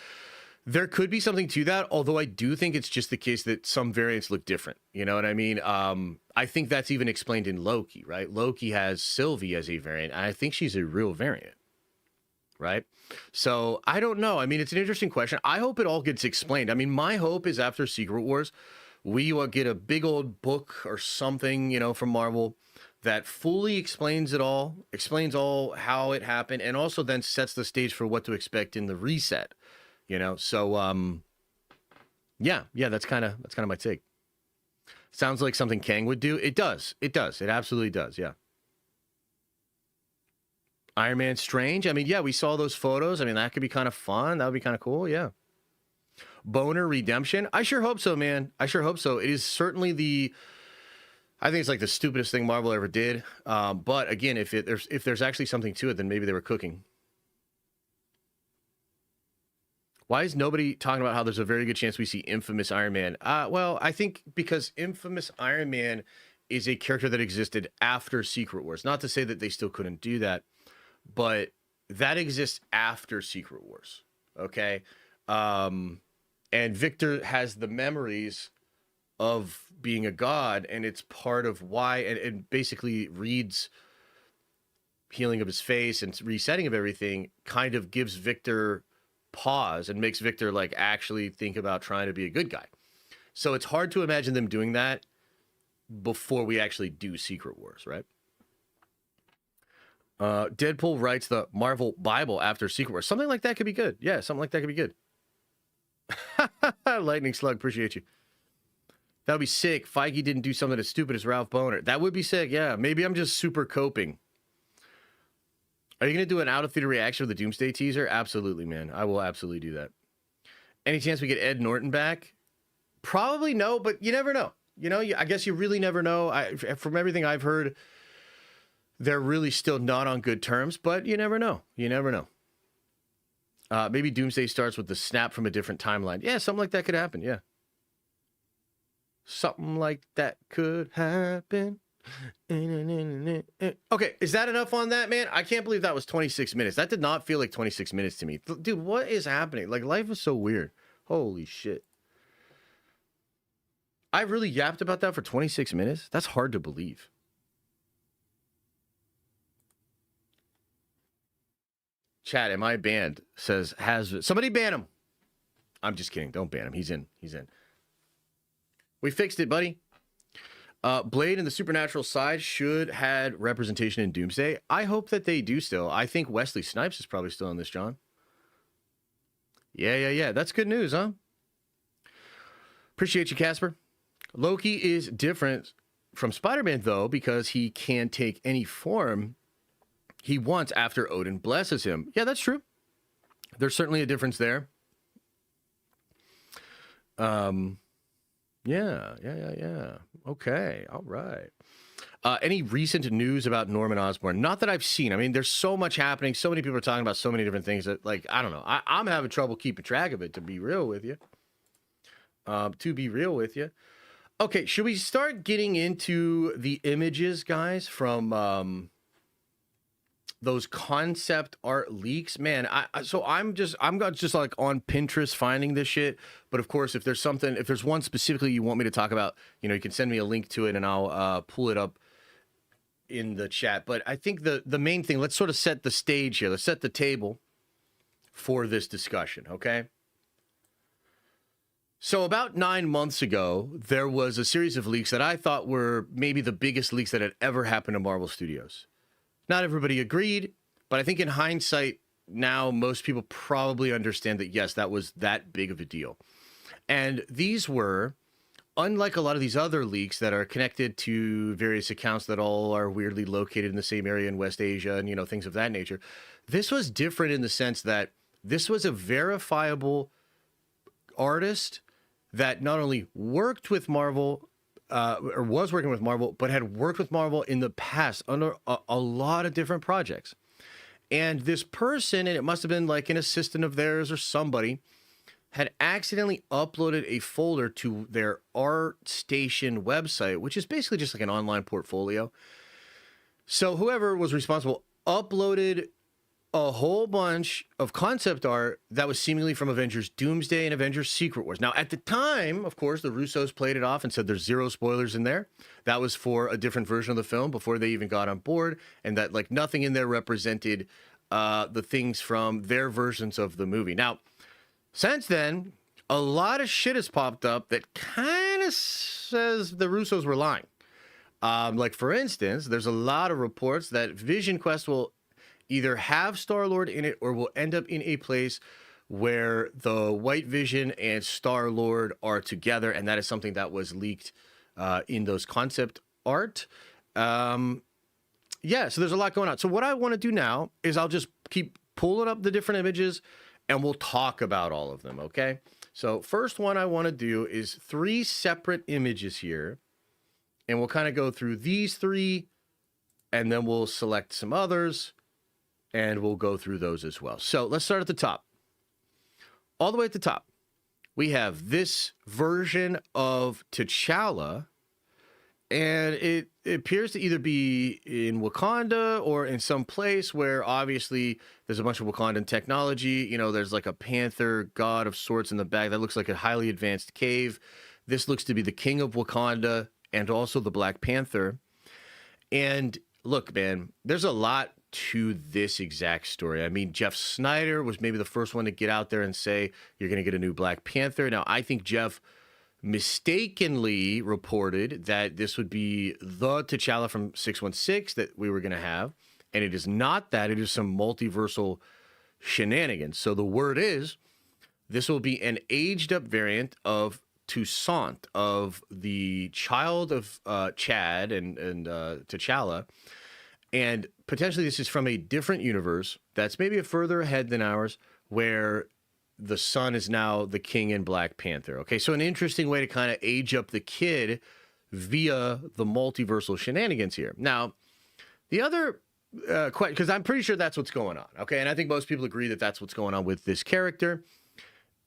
There could be something to that, although I do think it's just the case that some variants look different. You know what I mean? I think that's even explained in Loki, right? Loki has Sylvie as a variant, and I think she's a real variant, right? So I don't know. I mean, it's an interesting question. I hope it all gets explained. I mean, my hope is after Secret Wars, we will get a big old book or something, from Marvel that fully explains it all, explains all how it happened, and also then sets the stage for what to expect in the reset. So yeah, that's kind of my take. Sounds like something Kang would do. It does. It absolutely does. Yeah. Iron Man Strange. I mean, yeah, we saw those photos. I mean, that could be kind of fun. That would be kind of cool. Yeah. Boner Redemption. I sure hope so, man. I sure hope so. It is certainly I think it's like the stupidest thing Marvel ever did. But again, if there's actually something to it, then maybe they were cooking. Why is nobody talking about how there's a very good chance we see Infamous Iron Man? Well, I think because Infamous Iron Man is a character that existed after Secret Wars. Not to say that they still couldn't do that, but that exists after Secret Wars. Okay. And Victor has the memories of being a god, and it's part of why, and basically Reed's healing of his face and resetting of everything kind of gives Victor pause and makes Victor like actually think about trying to be a good guy. So it's hard to imagine them doing that before we actually do Secret Wars, right? Deadpool writes the Marvel Bible after Secret Wars. Something like that could be good. Yeah, something like that could be good. Lightning Slug, appreciate you. That would be sick. Feige didn't do something as stupid as Ralph Bohner. That would be sick, yeah. Maybe I'm just super coping. Are you going to do an out-of-theater reaction of the Doomsday teaser? Absolutely, man. I will absolutely do that. Any chance we get Ed Norton back? Probably no, but you never know. I guess you really never know. From everything I've heard, they're really still not on good terms, but you never know. You never know. Maybe Doomsday starts with the snap from a different timeline. Yeah, something like that could happen. Yeah. Something like that could happen. Okay, is that enough on that, man? I can't believe that was 26 minutes. That did not feel like 26 minutes to me. Dude, what is happening? Like, life is so weird. Holy shit. I really yapped about that for 26 minutes? That's hard to believe. Chat, am I banned? Says, somebody ban him. I'm just kidding. Don't ban him. He's in. He's in. We fixed it, buddy. Blade and the supernatural side should had representation in Doomsday. I hope that they do still. I think Wesley Snipes is probably still in this, John. Yeah. That's good news, huh? Appreciate you, Casper. Loki is different from Spider-Man, though, because he can take any form he wants after Odin blesses him. Yeah, that's true. There's certainly a difference there. Yeah. Okay, all right. Any recent news about Norman Osborn? Not that I've seen. I mean, there's so much happening. So many people are talking about so many different things that, like, I don't know. I'm having trouble keeping track of it, to be real with you. Okay, should we start getting into the images, guys, from those concept art leaks? Man, I'm just like on Pinterest finding this shit. But of course, if there's one specifically you want me to talk about, you know, you can send me a link to it and I'll pull it up in the chat. But I think the main thing, let's sort of set the stage here. Let's set the table for this discussion, okay? So about 9 months ago, there was a series of leaks that I thought were maybe the biggest leaks that had ever happened to Marvel Studios. Not everybody agreed, but I think in hindsight, now most people probably understand that, yes, that was that big of a deal. And these were, unlike a lot of these other leaks that are connected to various accounts that all are weirdly located in the same area in West Asia and, you know, things of that nature, this was different in the sense that this was a verifiable artist that not only worked with Marvel, or was working with Marvel, but had worked with Marvel in the past under a lot of different projects. And this person, and it must have been like an assistant of theirs or somebody, had accidentally uploaded a folder to their ArtStation website, which is basically just like an online portfolio. So whoever was responsible uploaded a whole bunch of concept art that was seemingly from Avengers Doomsday and Avengers Secret Wars. Now, at the time, of course, the Russos played it off and said there's zero spoilers in there. That was for a different version of the film before they even got on board, and that like nothing in there represented the things from their versions of the movie. Now, since then, a lot of shit has popped up that kind of says the Russos were lying. Like, for instance, there's a lot of reports that Vision Quest will either have Star-Lord in it or will end up in a place where the White Vision and Star-Lord are together, and that is something that was leaked in those concept art. Yeah, so there's a lot going on. So what I want to do now is I'll just keep pulling up the different images, and we'll talk about all of them, okay? So first one I want to do is 3 separate images here, and we'll kind of go through these 3, and then we'll select some others, and we'll go through those as well. So let's start at the top. All the way at the top, we have this version of T'Challa, and it appears to either be in Wakanda or in some place where obviously there's a bunch of Wakandan technology. You know, there's like a panther god of sorts in the back. That looks like a highly advanced cave. This looks to be the king of Wakanda and also the Black Panther. And look, man, there's a lot to this exact story. I mean, Jeff Snyder was maybe the first one to get out there and say, you're going to get a new Black Panther. Now, I think Jeff mistakenly reported that this would be the T'Challa from 616 that we were going to have. And it is not that. It is some multiversal shenanigans. So the word is, this will be an aged up variant of Toussaint, of the child of Chad and T'Challa. And potentially this is from a different universe that's maybe a further ahead than ours, where the son is now the king in Black Panther. Okay, so an interesting way to kind of age up the kid via the multiversal shenanigans here. Now, The other question, because I'm pretty sure that's what's going on, okay? And I think most people agree that that's what's going on with this character.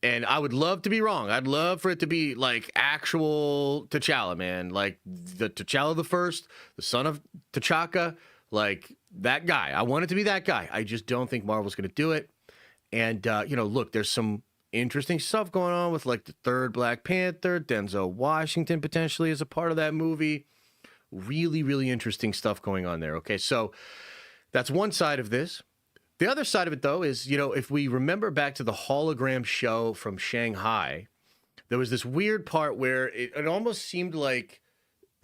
And I would love to be wrong. I'd love for it to be like actual T'Challa, man. Like the T'Challa the First, the son of T'Chaka, like that guy. I want it to be that guy. I just don't think Marvel's going to do it. And, look, there's some interesting stuff going on with like the third Black Panther. Denzel Washington potentially is a part of that movie. Really, really interesting stuff going on there. Okay, so that's one side of this. The other side of it, though, is, if we remember back to the hologram show from Shanghai, there was this weird part where it almost seemed like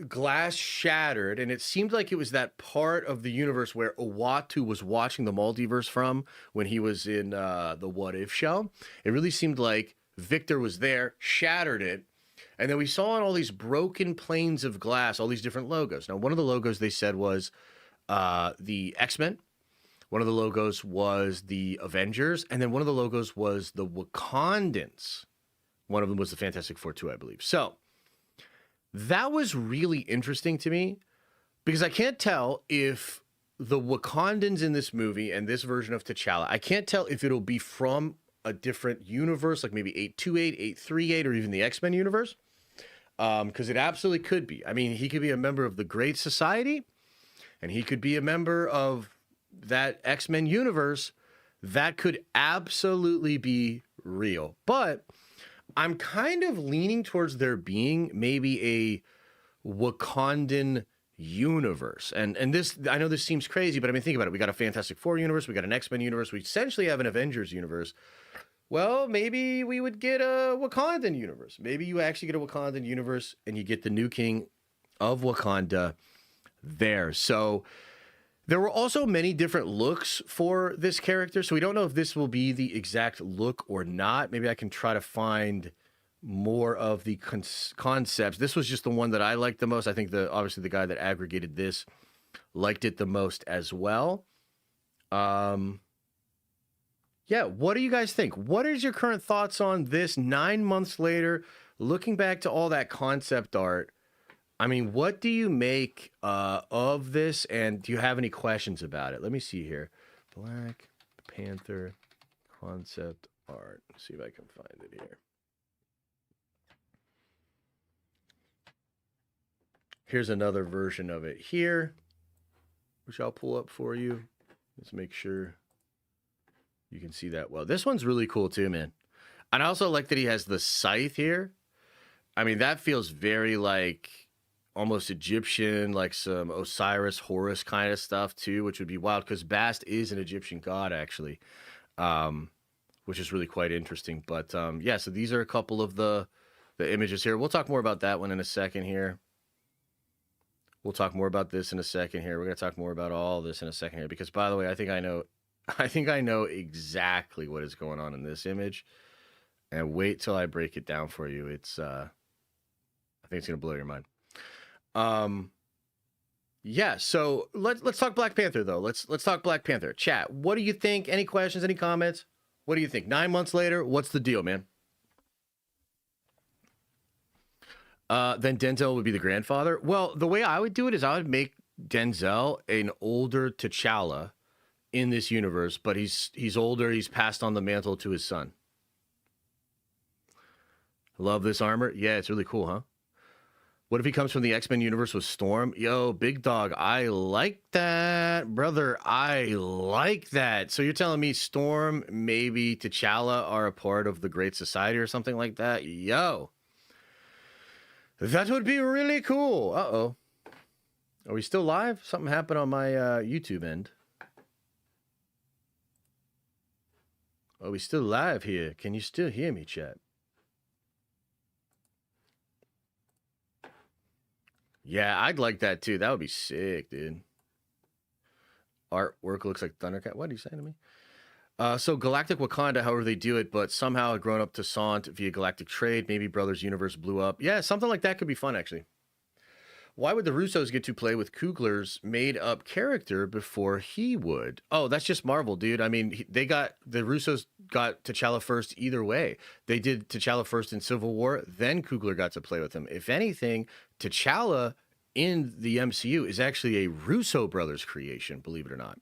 glass shattered, and it seemed like it was that part of the universe where Uatu was watching the multiverse from when he was in the What If show. It really seemed like Victor was there, shattered it, and then we saw on all these broken planes of glass, all these different logos. Now, one of the logos they said was the X-Men. One of the logos was the Avengers, and then one of the logos was the Wakandans. One of them was the Fantastic Four, too, I believe. So that was really interesting to me because I can't tell if the Wakandans in this movie and this version of T'Challa, I can't tell if it'll be from a different universe, like maybe 828, 838, or even the X-Men universe, because it absolutely could be. I mean, he could be a member of the Great Society, and he could be a member of that X-Men universe. That could absolutely be real. But I'm kind of leaning towards there being maybe a Wakandan universe. And this, I know this seems crazy, but I mean, think about it. We got a Fantastic Four universe. We got an X-Men universe. We essentially have an Avengers universe. Well, maybe we would get a Wakandan universe. Maybe you actually get a Wakandan universe and you get the new king of Wakanda there. So there were also many different looks for this character, so we don't know if this will be the exact look or not. Maybe I can try to find more of the concepts. This was just the one that I liked the most. I think obviously the guy that aggregated this liked it the most as well. Yeah, what do you guys think? What is your current thoughts on this 9 months later, looking back to all that concept art? I mean, what do you make of this, and do you have any questions about it? Let me see here. Black Panther concept art. Let's see if I can find it here. Here's another version of it here, which I'll pull up for you. Let's make sure you can see that well. This one's really cool too, man. And I also like that he has the scythe here. I mean, that feels very like almost Egyptian, like some Osiris, Horus kind of stuff too, which would be wild because Bast is an Egyptian god actually, which is really quite interesting. But yeah, so these are a couple of the images here. We'll talk more about that one in a second here. We'll talk more about this in a second here. We're going to talk more about all this in a second here because, by the way, I think I know exactly what is going on in this image. And wait till I break it down for you. It's I think it's going to blow your mind. Yeah, so let's talk Black Panther though. Let's talk Black Panther. Chat, what do you think? Any questions, any comments? What do you think? 9 months later, what's the deal, man? Then Denzel would be the grandfather. Well, the way I would do it is I would make Denzel an older T'Challa in this universe, but he's older, he's passed on the mantle to his son. Love this armor. Yeah, it's really cool, huh? What if he comes from the X-Men universe with Storm? Yo, big dog, I like that, brother. I like that. So you're telling me Storm, maybe T'Challa are a part of the Great Society or something like that? Yo, that would be really cool. Uh-oh. Are we still live? Something happened on my YouTube end. Are we still live here? Can you still hear me, chat? Yeah, I'd like that too. That would be sick, dude. Artwork looks like Thundercat. What are you saying to me? So Galactic Wakanda, however they do it, but somehow had grown up to Sant via galactic trade. Maybe Brothers Universe blew up. Yeah, something like that could be fun, actually. Why would the Russos get to play with Coogler's made-up character before he would? Oh, that's just Marvel, dude. I mean, the Russos got T'Challa first either way. They did T'Challa first in Civil War, then Coogler got to play with him. If anything, T'Challa in the MCU is actually a Russo brothers creation, believe it or not.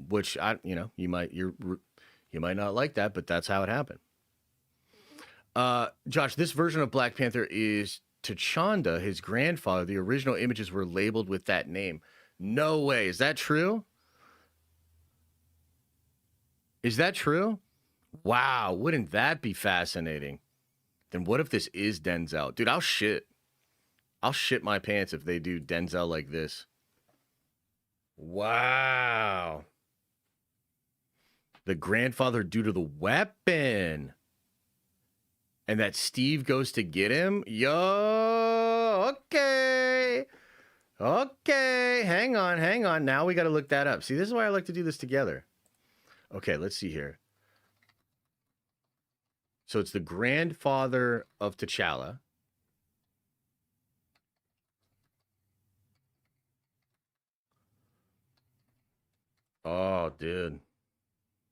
Which you might not like that, but that's how it happened. Josh, this version of Black Panther is T'Challa, his grandfather. The original images were labeled with that name. No way. Is that true? Is that true? Wow, wouldn't that be fascinating? Then what if this is Denzel? Dude, I'll shit my pants if they do Denzel like this. Wow. The grandfather due to the weapon. And that Steve goes to get him? Yo, okay. Okay, hang on. Now we got to look that up. See, this is why I like to do this together. Okay, let's see here. So it's the grandfather of T'Challa. Oh, dude.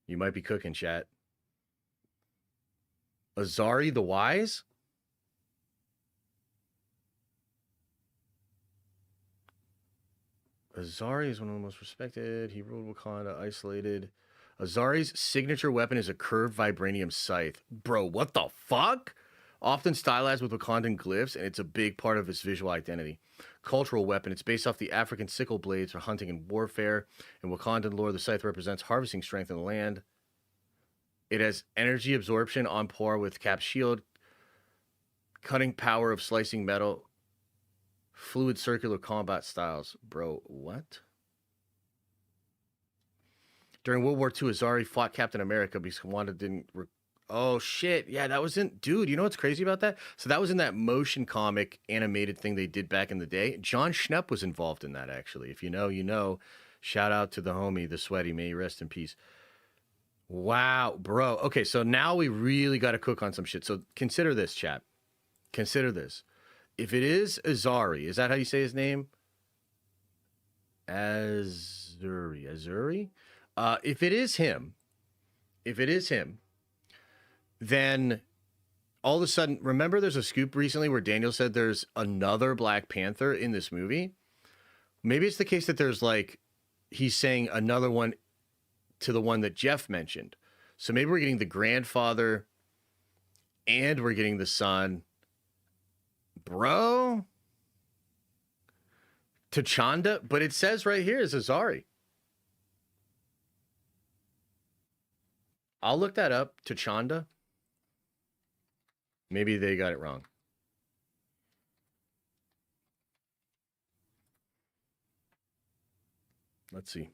You might be cooking, chat. Azuri the Wise? Azuri is one of the most respected. He ruled Wakanda, isolated. Azari's signature weapon is a curved vibranium scythe. Bro, what the fuck? Often stylized with Wakandan glyphs, and it's a big part of his visual identity. Cultural weapon. It's based off the African sickle blades for hunting and warfare. In Wakandan lore, the scythe represents harvesting strength in the land. It has energy absorption on par with Cap's shield, cutting power of slicing metal, fluid circular combat styles. Bro, what? During World War II, Azuri fought Captain America because Wanda didn't... Oh, shit. Yeah, that was in... Dude, you know what's crazy about that? So that was in that motion comic animated thing they did back in the day. John Schnepp was involved in that, actually. If you know, you know. Shout out to the homie, the Sweaty. May he rest in peace. Wow, bro. Okay, so now we really got to cook on some shit. So consider this, chat. Consider this. If it is Azuri, is that how you say his name? Azuri? If it is him, then all of a sudden, remember there's a scoop recently where Daniel said there's another Black Panther in this movie? Maybe it's the case that there's like, he's saying another one to the one that Jeff mentioned. So maybe we're getting the grandfather and we're getting the son. Bro? T'Challa? But it says right here is Azuri. I'll look that up. T'Challa. Maybe they got it wrong. Let's see.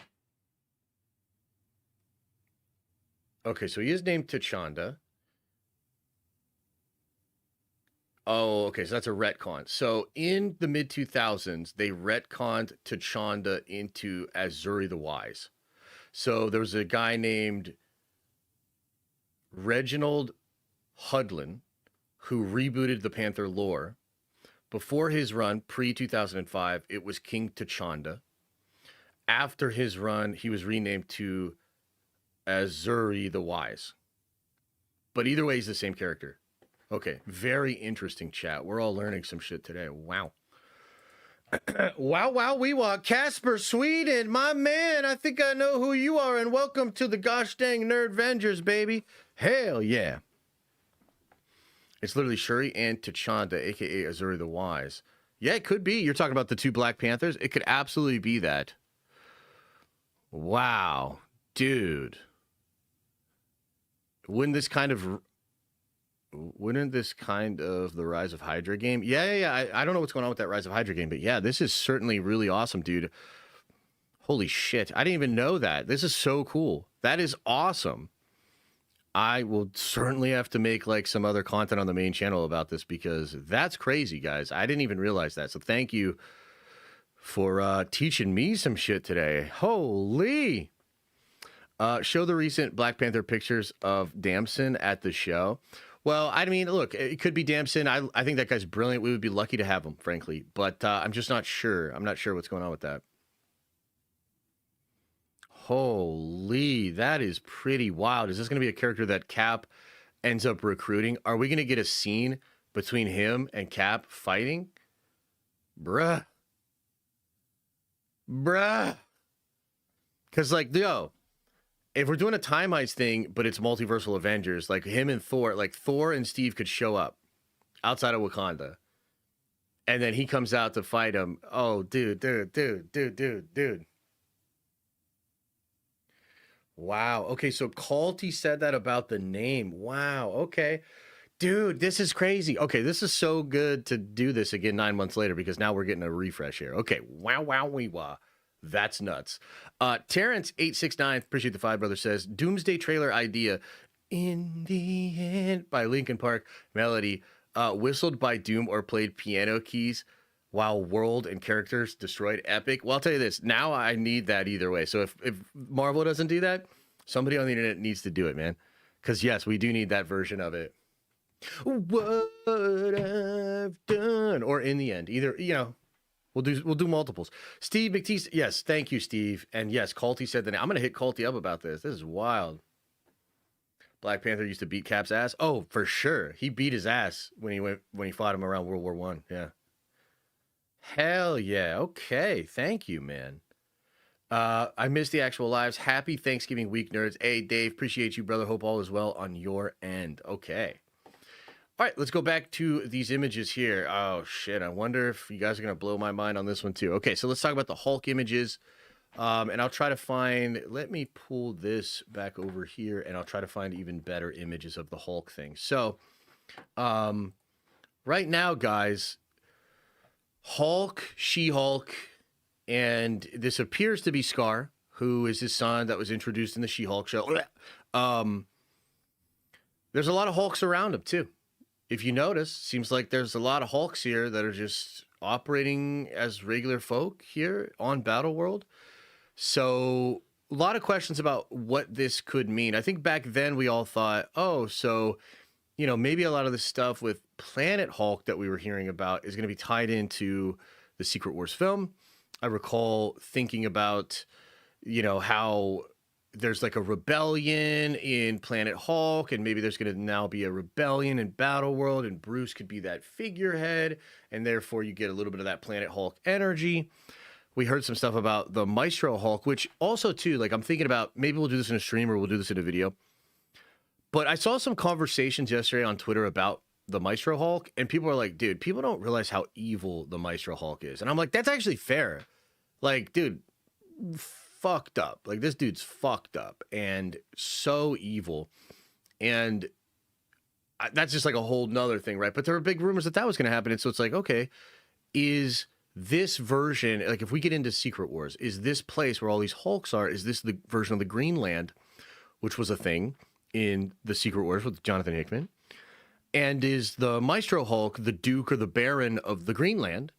Okay, so he is named T'Challa. Oh, okay, so that's a retcon. So in the mid-2000s, they retconned T'Challa into Azuri the Wise. So there was a guy named Reginald Hudlin who rebooted the Panther lore. Before his run, pre-2005, it was King T'Challa. After his run, he was renamed to Azuri the Wise. But either way, he's the same character. Okay, very interesting chat. We're all learning some shit today. Wow. Wow, we want Casper Sweden, my man. I think I know who you are, and welcome to the gosh dang Nerd Avengers, baby. Hell yeah. It's literally Shuri and T'Challa, a.k.a. Azuri the Wise. Yeah, it could be. You're talking about the two Black Panthers? It could absolutely be that. Wow. Dude. Wouldn't this kind of the Rise of Hydra game? Yeah. I don't know what's going on with that Rise of Hydra game, but yeah, this is certainly really awesome, dude. Holy shit. I didn't even know that. This is so cool. That is awesome. I will certainly have to make like some other content on the main channel about this because that's crazy, guys. I didn't even realize that. So thank you for teaching me some shit today. Holy. Show the recent Black Panther pictures of Damson at the show. Well, I mean, look, it could be Damson. I think that guy's brilliant. We would be lucky to have him, frankly. But I'm just not sure. I'm not sure what's going on with that. Holy, that is pretty wild. Is this going to be a character that Cap ends up recruiting? Are we going to get a scene between him and Cap fighting? Bruh. Because, like, yo, if we're doing a time heist thing, but it's multiversal Avengers, like him and Thor, like Thor and Steve could show up outside of Wakanda. And then he comes out to fight him. Oh, dude. Wow. Okay, so Calty said that about the name. Wow. Okay. Dude, this is crazy. Okay, this is so good to do this again 9 months later because now we're getting a refresh here. Okay, wow. That's nuts. Terrence869, appreciate the $5 brother, says, Doomsday trailer idea. In the end, by Linkin Park melody, whistled by Doom or played piano keys while world and characters destroyed epic. Well, I'll tell you this, now I need that either way. So if Marvel doesn't do that, somebody on the internet needs to do it, man. Because yes, we do need that version of it. What I've done, or in the end, either, you know, we'll do multiples. Steve McTeese, yes, thank you, Steve, and yes, Calty said that. I'm gonna hit Calty up about this. This is wild. Black Panther used to beat Cap's ass. Oh, for sure, he beat his ass when he fought him around World War One. Yeah, hell yeah. Okay, thank you, man. I missed the actual lives. Happy Thanksgiving week, nerds. Hey, Dave, appreciate you, brother. Hope all is well on your end. Okay. All right, let's go back to these images here. Oh, shit. I wonder if you guys are going to blow my mind on this one, too. Okay, so let's talk about the Hulk images. And I'll try to find... Let me pull this back over here, and I'll try to find even better images of the Hulk thing. So, right now, guys, Hulk, She-Hulk, and this appears to be Scar, who is his son that was introduced in the She-Hulk show. There's a lot of Hulks around him, too. If you notice, seems like there's a lot of Hulks here that are just operating as regular folk here on Battleworld. So a lot of questions about what this could mean. I think back then we all thought, oh, so, you know, maybe a lot of the stuff with Planet Hulk that we were hearing about is going to be tied into the Secret Wars film. I recall thinking about, you know, how there's like a rebellion in Planet Hulk, and maybe there's going to now be a rebellion in Battleworld, and Bruce could be that figurehead, and therefore you get a little bit of that Planet Hulk energy. We heard some stuff about the Maestro Hulk, which also, too, like I'm thinking about maybe we'll do this in a stream or we'll do this in a video. But I saw some conversations yesterday on Twitter about the Maestro Hulk, and people are like, dude, people don't realize how evil the Maestro Hulk is. And I'm like, that's actually fair. Like, dude, fucked up. Like, this dude's fucked up and so evil. And that's just like a whole nother thing, right? But there were big rumors that was going to happen. And so it's like, okay, is this version, like if we get into Secret Wars, is this place where all these Hulks are, is this the version of the Greenland, which was a thing in the Secret Wars with Jonathan Hickman? And is the Maestro Hulk the Duke or the Baron of the Greenland?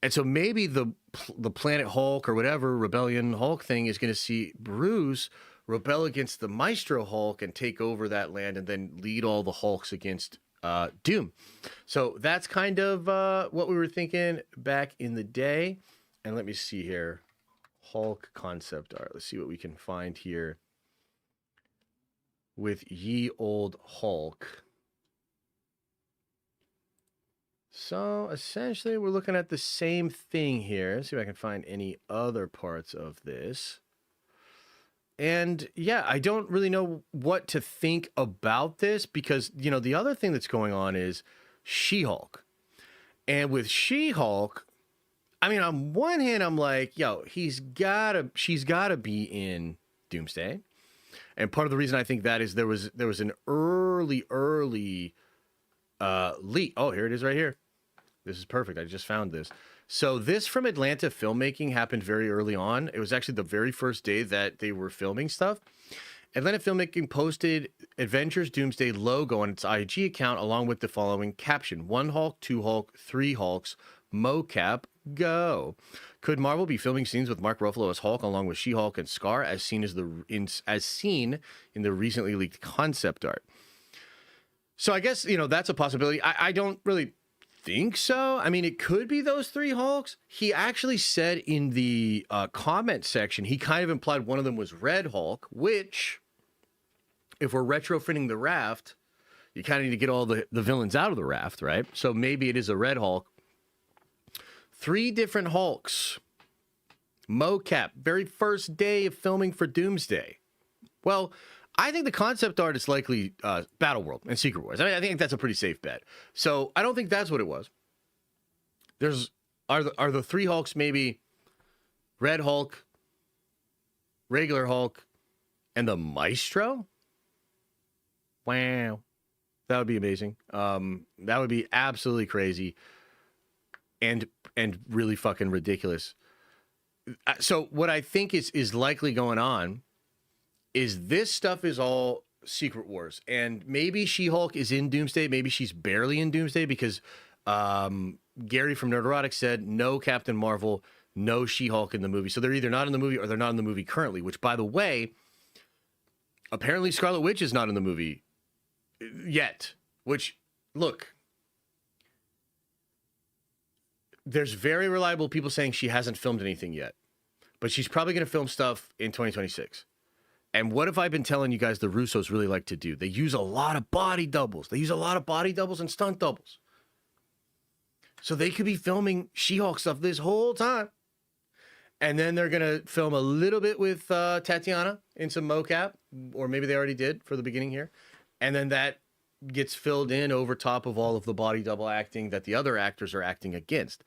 And so maybe the Planet Hulk or whatever Rebellion Hulk thing is going to see Bruce rebel against the Maestro Hulk and take over that land and then lead all the Hulks against Doom. So that's kind of what we were thinking back in the day. And let me see here. Hulk concept art. Let's see what we can find here with ye old Hulk. So essentially we're looking at the same thing here. Let's see if I can find any other parts of this. And yeah, I don't really know what to think about this because, you know, the other thing that's going on is She-Hulk. And with She-Hulk, I mean, on one hand, I'm like, yo, she's gotta be in Doomsday. And part of the reason I think that is there was an early leak. Oh, here it is right here. This is perfect. I just found this. So this from Atlanta Filmmaking happened very early on. It was actually the very first day that they were filming stuff. Atlanta Filmmaking posted Avengers Doomsday logo on its IG account along with the following caption: 1 Hulk, 2 Hulk, 3 Hulks, mocap, go. Could Marvel be filming scenes with Mark Ruffalo as Hulk along with She-Hulk and Scar as seen in the recently leaked concept art? So I guess, you know, that's a possibility. I don't really think so. I mean, it could be those 3 Hulks. He actually said in the comment section, he kind of implied one of them was Red Hulk, which, if we're retrofitting the raft, you kind of need to get all the villains out of the raft, right? So maybe it is a Red Hulk. 3 different Hulks. Mocap, very first day of filming for Doomsday. Well, I think the concept art is likely Battleworld and Secret Wars. I mean, I think that's a pretty safe bet. So I don't think that's what it was. Are the 3 Hulks maybe Red Hulk, regular Hulk, and the Maestro? Wow. That would be amazing. That would be absolutely crazy and really fucking ridiculous. So what I think is likely going on is this stuff is all Secret Wars. And maybe She-Hulk is in Doomsday. Maybe she's barely in Doomsday because Gary from Nerderotic said no Captain Marvel, no She-Hulk in the movie. So they're either not in the movie or they're not in the movie currently, which, by the way, apparently Scarlet Witch is not in the movie yet. Which, look, there's very reliable people saying she hasn't filmed anything yet. But she's probably going to film stuff in 2026. And what have I been telling you guys the Russos really like to do? They use a lot of body doubles. They use a lot of body doubles and stunt doubles. So they could be filming She-Hulk stuff this whole time. And then they're going to film a little bit with Tatiana in some mocap. Or maybe they already did for the beginning here. And then that gets filled in over top of all of the body double acting that the other actors are acting against.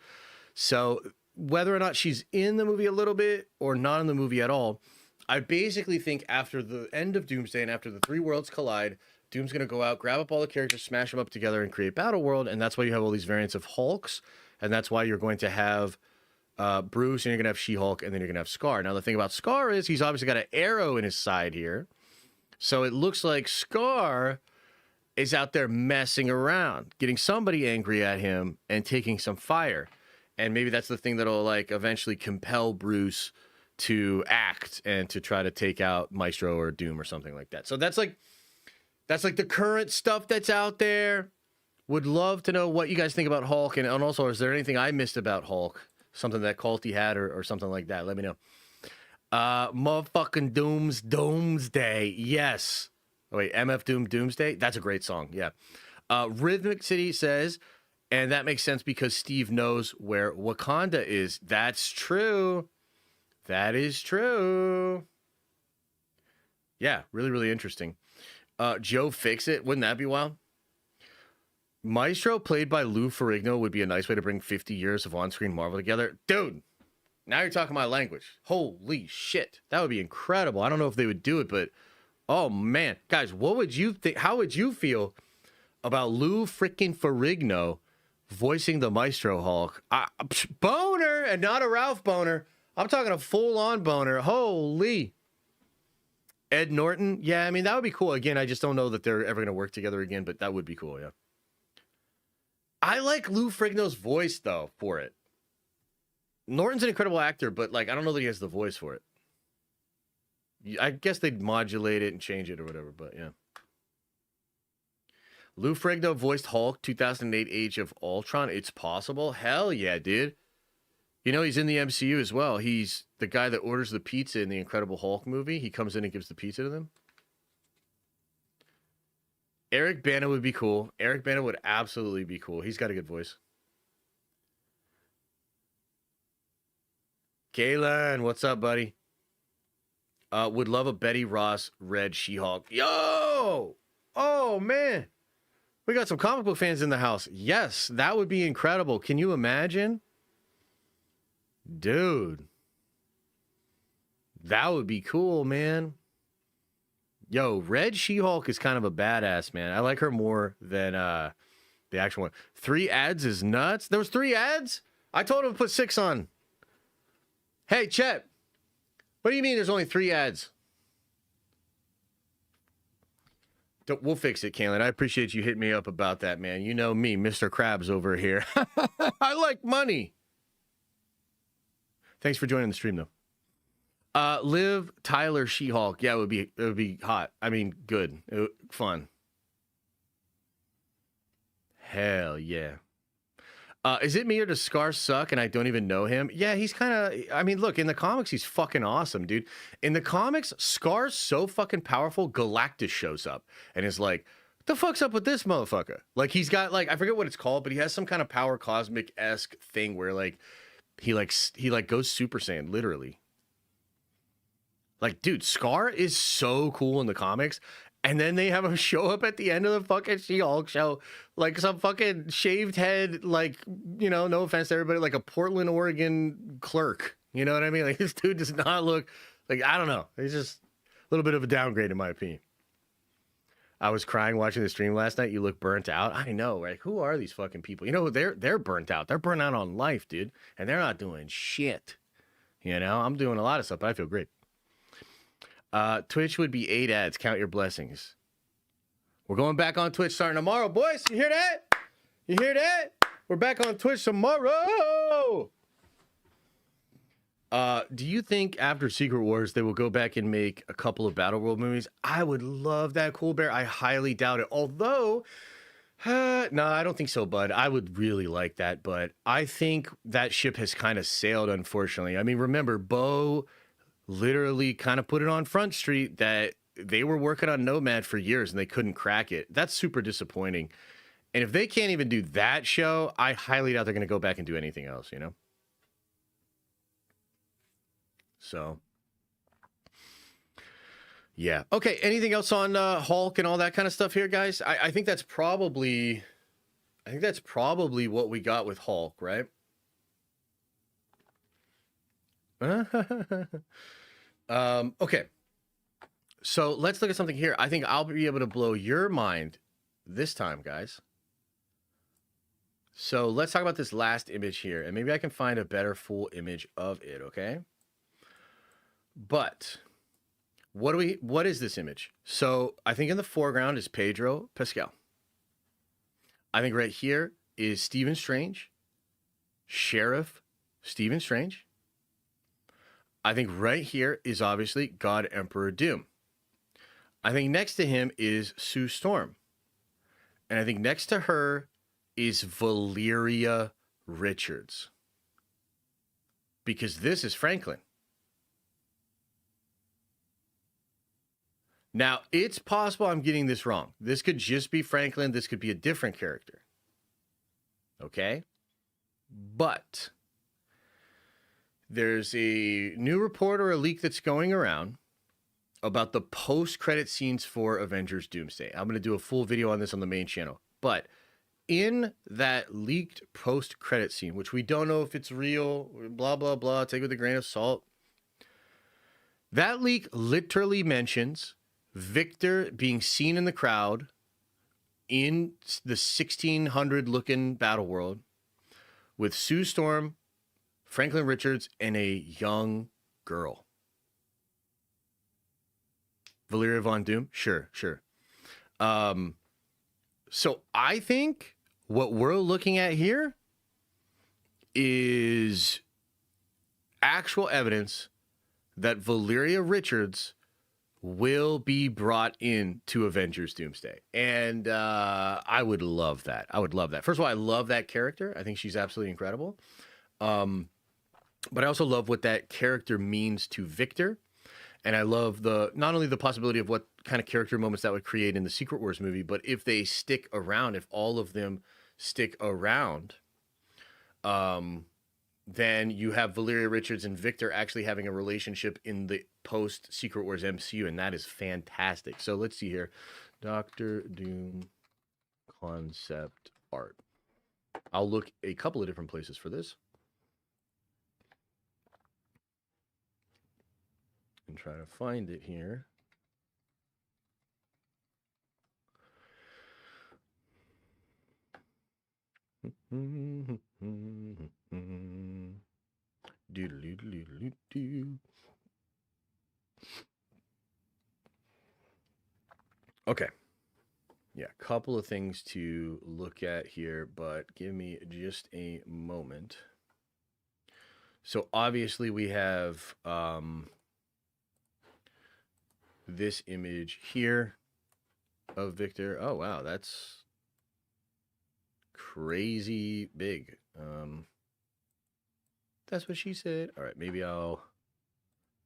So whether or not she's in the movie a little bit or not in the movie at all, I basically think after the end of Doomsday and after the 3 worlds collide, Doom's going to go out, grab up all the characters, smash them up together, and create Battleworld. And that's why you have all these variants of Hulks. And that's why you're going to have Bruce, and you're going to have She-Hulk, and then you're going to have Scar. Now, the thing about Scar is he's obviously got an arrow in his side here. So it looks like Scar is out there messing around, getting somebody angry at him and taking some fire. And maybe that's the thing that'll like eventually compel Bruce to act and to try to take out Maestro or Doom or something like that. So that's like the current stuff that's out there. Would love to know what you guys think about Hulk. And also, is there anything I missed about Hulk? Something that Culty had or something like that? Let me know. Motherfucking Doomsday. Yes. Oh, wait, MF Doom Doomsday? That's a great song. Yeah. Rhythmic City says, and that makes sense because Steve knows where Wakanda is. That's true. That is true. Yeah, really, really interesting. Joe Fixit, wouldn't that be wild? Maestro, played by Lou Ferrigno, would be a nice way to bring 50 years of on-screen Marvel together. Dude, now you're talking my language. Holy shit. That would be incredible. I don't know if they would do it, but oh, man. Guys, what would you think? How would you feel about Lou freaking Ferrigno voicing the Maestro Hulk? Boner, and not a Ralph boner. I'm talking a full-on boner. Holy. Ed Norton. Yeah, I mean, that would be cool. Again, I just don't know that they're ever going to work together again, but that would be cool, yeah. I like Lou Ferrigno's voice, though, for it. Norton's an incredible actor, but, like, I don't know that he has the voice for it. I guess they'd modulate it and change it or whatever, but yeah. Lou Ferrigno voiced Hulk, 2008 Age of Ultron. It's possible. Hell yeah, dude. You know, he's in the MCU as well. He's the guy that orders the pizza in the Incredible Hulk movie. He comes in and gives the pizza to them. Eric Bana would be cool. Eric Bana would absolutely be cool. He's got a good voice. Kaylan, what's up, buddy? Would love a Betty Ross Red She-Hulk. Yo! Oh, man. We got some comic book fans in the house. Yes, that would be incredible. Can you imagine? Dude. That would be cool, man. Yo, Red She-Hulk is kind of a badass, man. I like her more than the actual one. 3 ads is nuts. There was 3 ads? I told him to put 6 on. Hey, Chet. What do you mean there's only 3 ads? We'll fix it, Kaylin. I appreciate you hitting me up about that, man. You know me, Mr. Krabs over here. I like money. Thanks for joining the stream, though. Liv Tyler She-Hulk. Yeah, it would be hot. I mean, good. Fun. Hell yeah. Is it me or does Scar suck and I don't even know him? Yeah, he's kind of... I mean, look, in the comics, he's fucking awesome, dude. In the comics, Scar's so fucking powerful, Galactus shows up and is like, what the fuck's up with this motherfucker? Like, he's got, like, I forget what it's called, but he has some kind of power cosmic-esque thing where, like, He goes Super Saiyan, literally. Like, dude, Scar is so cool in the comics. And then they have him show up at the end of the fucking She-Hulk show, like some fucking shaved head, like, you know, no offense to everybody, like a Portland, Oregon clerk. You know what I mean? Like, this dude does not look like, I don't know. He's just a little bit of a downgrade, in my opinion. I was crying watching the stream last night. You look burnt out. I know, like, who are these fucking people? You know, they're burnt out. They're burnt out on life, dude. And they're not doing shit. You know, I'm doing a lot of stuff, but I feel great. Twitch would be 8 ads. Count your blessings. We're going back on Twitch starting tomorrow, boys. You hear that? You hear that? We're back on Twitch tomorrow. Do you think after Secret Wars they will go back and make a couple of Battleworld movies? I would love that, Cool Bear. I highly doubt it. Although, no, I don't think so, bud. I would really like that, but I think that ship has kind of sailed, unfortunately. I mean, remember, Bo literally kind of put it on Front Street that they were working on Nomad for years and they couldn't crack it. That's super disappointing. And if they can't even do that show, I highly doubt they're going to go back and do anything else, you know? So, yeah. Okay, anything else on Hulk and all that kind of stuff here, guys? I think that's probably what we got with Hulk, right? Okay. So let's look at something here. I think I'll be able to blow your mind this time, guys. So let's talk about this last image here, and maybe I can find a better full image of it, okay? But what is this image? So I think in the foreground is Pedro Pascal. I think right here is Stephen Strange, Sheriff Stephen Strange. I think right here is obviously God Emperor Doom. I think next to him is Sue Storm. And I think next to her is Valeria Richards. Because this is Franklin. Now, it's possible I'm getting this wrong. This could just be Franklin. This could be a different character. Okay? But there's a new report or a leak that's going around about the post-credit scenes for Avengers Doomsday. I'm going to do a full video on this on the main channel. But in that leaked post-credit scene, which we don't know if it's real, blah, blah, blah, take it with a grain of salt. That leak literally mentions Victor being seen in the crowd in the 1600-looking Battleworld with Sue Storm, Franklin Richards, and a young girl. Valeria Von Doom? Sure. So I think what we're looking at here is actual evidence that Valeria Richards will be brought in to Avengers Doomsday. And I would love that. First of all, I love that character. I think she's absolutely incredible. But I also love what that character means to Victor. And I love not only the possibility of what kind of character moments that would create in the Secret Wars movie, but if they stick around, if all of them stick around, then you have Valeria Richards and Victor actually having a relationship in the post Secret Wars MCU, and that is fantastic. So let's see here. Dr. Doom concept art. I'll look a couple of different places for this and try to find it here. Okay. Yeah, a couple of things to look at here, but give me just a moment. So obviously we have this image here of Victor. Oh, wow, that's crazy big. That's what she said. All right, maybe give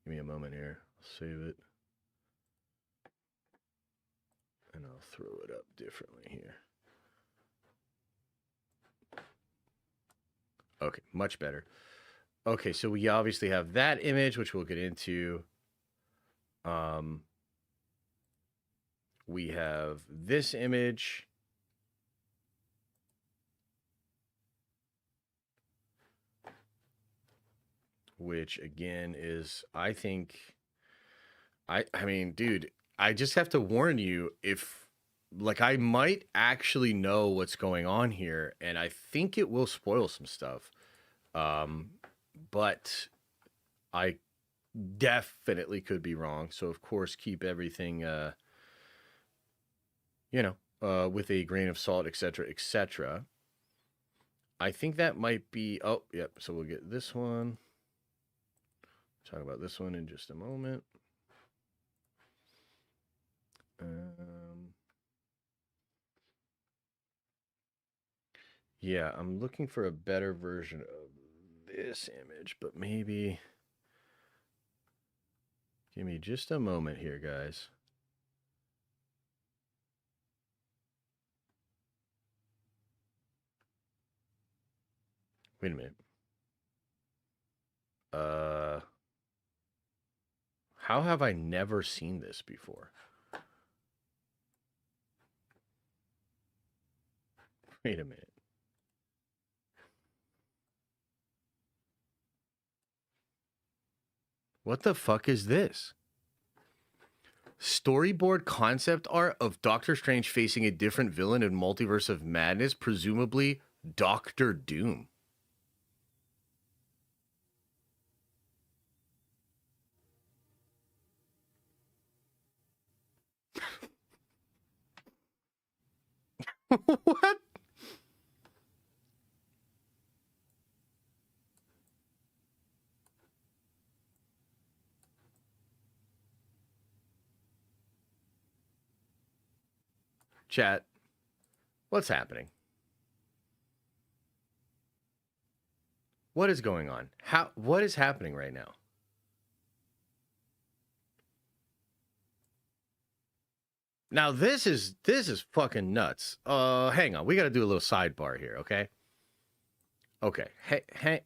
me a moment here. I'll save it. And I'll throw it up differently here. Okay, much better. Okay, so we obviously have that image, which we'll get into. We have this image. Which again is, I think, I mean, dude, I just have to warn you, if like I might actually know what's going on here, and I think it will spoil some stuff. But I definitely could be wrong. So of course, keep everything with a grain of salt, etc., etc. I think that might be, oh, yep, so we'll get this one. Talk about this one in just a moment. Yeah, I'm looking for a better version of this image, but maybe give me just a moment here, guys. Wait a minute. How have I never seen this before? Wait a minute. What the fuck is this? Storyboard concept art of Doctor Strange facing a different villain in Multiverse of Madness, presumably Doctor Doom. What? Chat, what's happening? What is going on? What is happening right now? Now this is fucking nuts. Hang on. We got to do a little sidebar here, okay? Okay.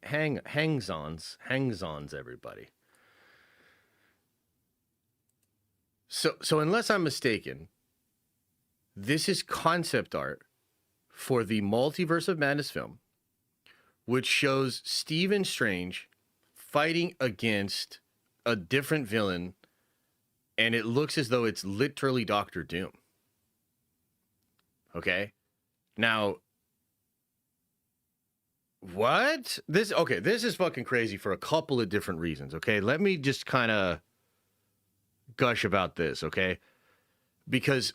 Hangs-ons, everybody. So unless I'm mistaken, this is concept art for the Multiverse of Madness film, which shows Stephen Strange fighting against a different villain, and it looks as though it's literally Doctor Doom. Okay? Now, what? This is fucking crazy for a couple of different reasons, okay? Let me just kind of gush about this, okay? Because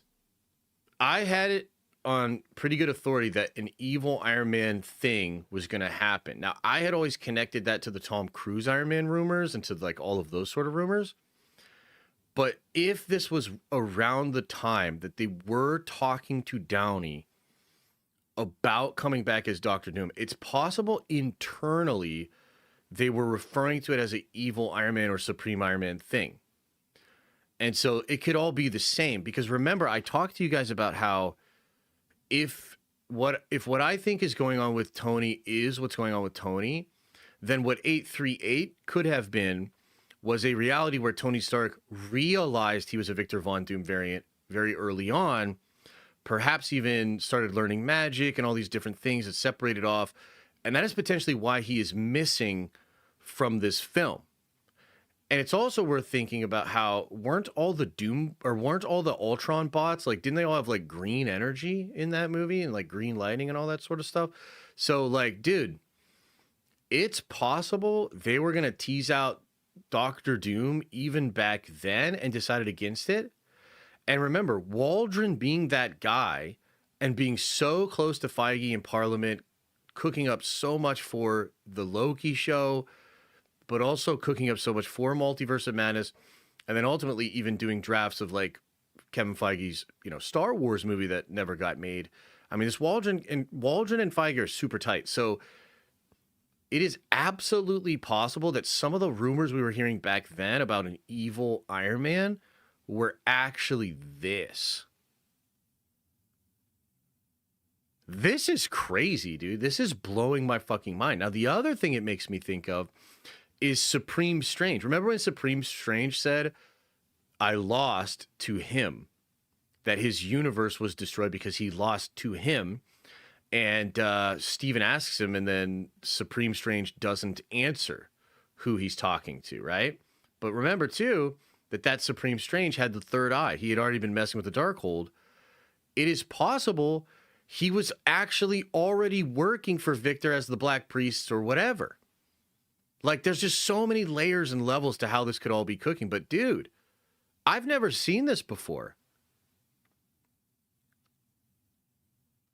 I had it on pretty good authority that an evil Iron Man thing was going to happen. Now, I had always connected that to the Tom Cruise Iron Man rumors and to like all of those sort of rumors. But if this was around the time that they were talking to Downey about coming back as Doctor Doom, it's possible internally they were referring to it as an evil Iron Man or Supreme Iron Man thing. And so it could all be the same, because remember, I talked to you guys about how if what I think is going on with Tony is what's going on with Tony, then what 838 could have been was a reality where Tony Stark realized he was a Victor Von Doom variant very early on, perhaps even started learning magic and all these different things that separated off. And that is potentially why he is missing from this film. And it's also worth thinking about how weren't all the Ultron bots, like, didn't they all have like green energy in that movie and like green lighting and all that sort of stuff? So like, dude, it's possible they were going to tease out Doctor Doom even back then and decided against it. And remember, Waldron being that guy and being so close to Feige in Parliament, cooking up so much for the Loki show, but also cooking up so much for Multiverse of Madness, and then ultimately even doing drafts of like Kevin Feige's, Star Wars movie that never got made. I mean, this Waldron and Feige are super tight. So it is absolutely possible that some of the rumors we were hearing back then about an evil Iron Man were actually this. This is crazy, dude. This is blowing my fucking mind. Now, the other thing it makes me think of is Supreme Strange. Remember when Supreme Strange said, I lost to him, that his universe was destroyed because he lost to him? And Steven asks him, and then Supreme Strange doesn't answer who he's talking to, right? But remember, too, that Supreme Strange had the third eye. He had already been messing with the Darkhold. It is possible he was actually already working for Victor as the Black Priest or whatever. Like, there's just so many layers and levels to how this could all be cooking. But, dude, I've never seen this before.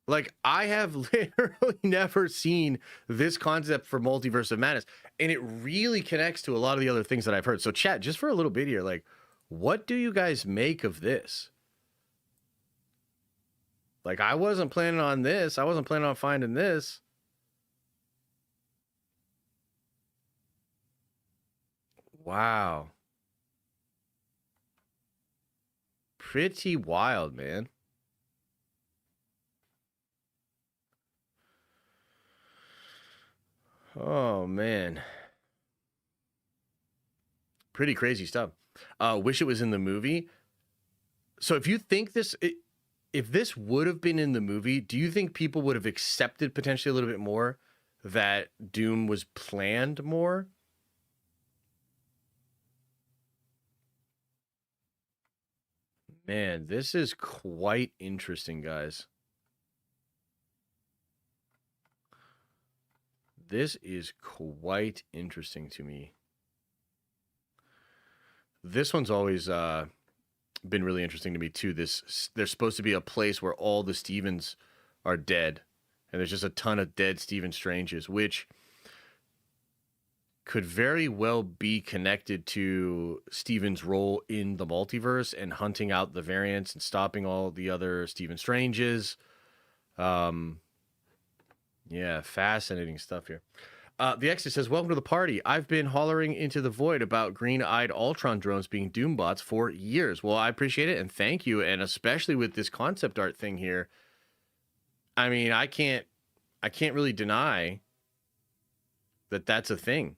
Like, I have literally never seen this concept for Multiverse of Madness. And it really connects to a lot of the other things that I've heard. So, chat, just for a little bit here, like, what do you guys make of this? Like, I wasn't planning on this. I wasn't planning on finding this. Wow. Pretty wild, man. Oh, man. Pretty crazy stuff. Wish it was in the movie. So if you think if this would have been in the movie, do you think people would have accepted potentially a little bit more that Doom was planned more? Man, this is quite interesting, guys. This is quite interesting to me. This one's always been really interesting to me too. There's supposed to be a place where all the Stevens are dead, and there's just a ton of dead Stephen Stranges, which could very well be connected to Stephen's role in the multiverse and hunting out the variants and stopping all the other Stephen Stranges. Yeah, fascinating stuff here. The Exit says, welcome to the party. I've been hollering into the void about green-eyed Ultron drones being Doombots for years. Well, I appreciate it, and thank you, and especially with this concept art thing here. I mean, I can't really deny that that's a thing.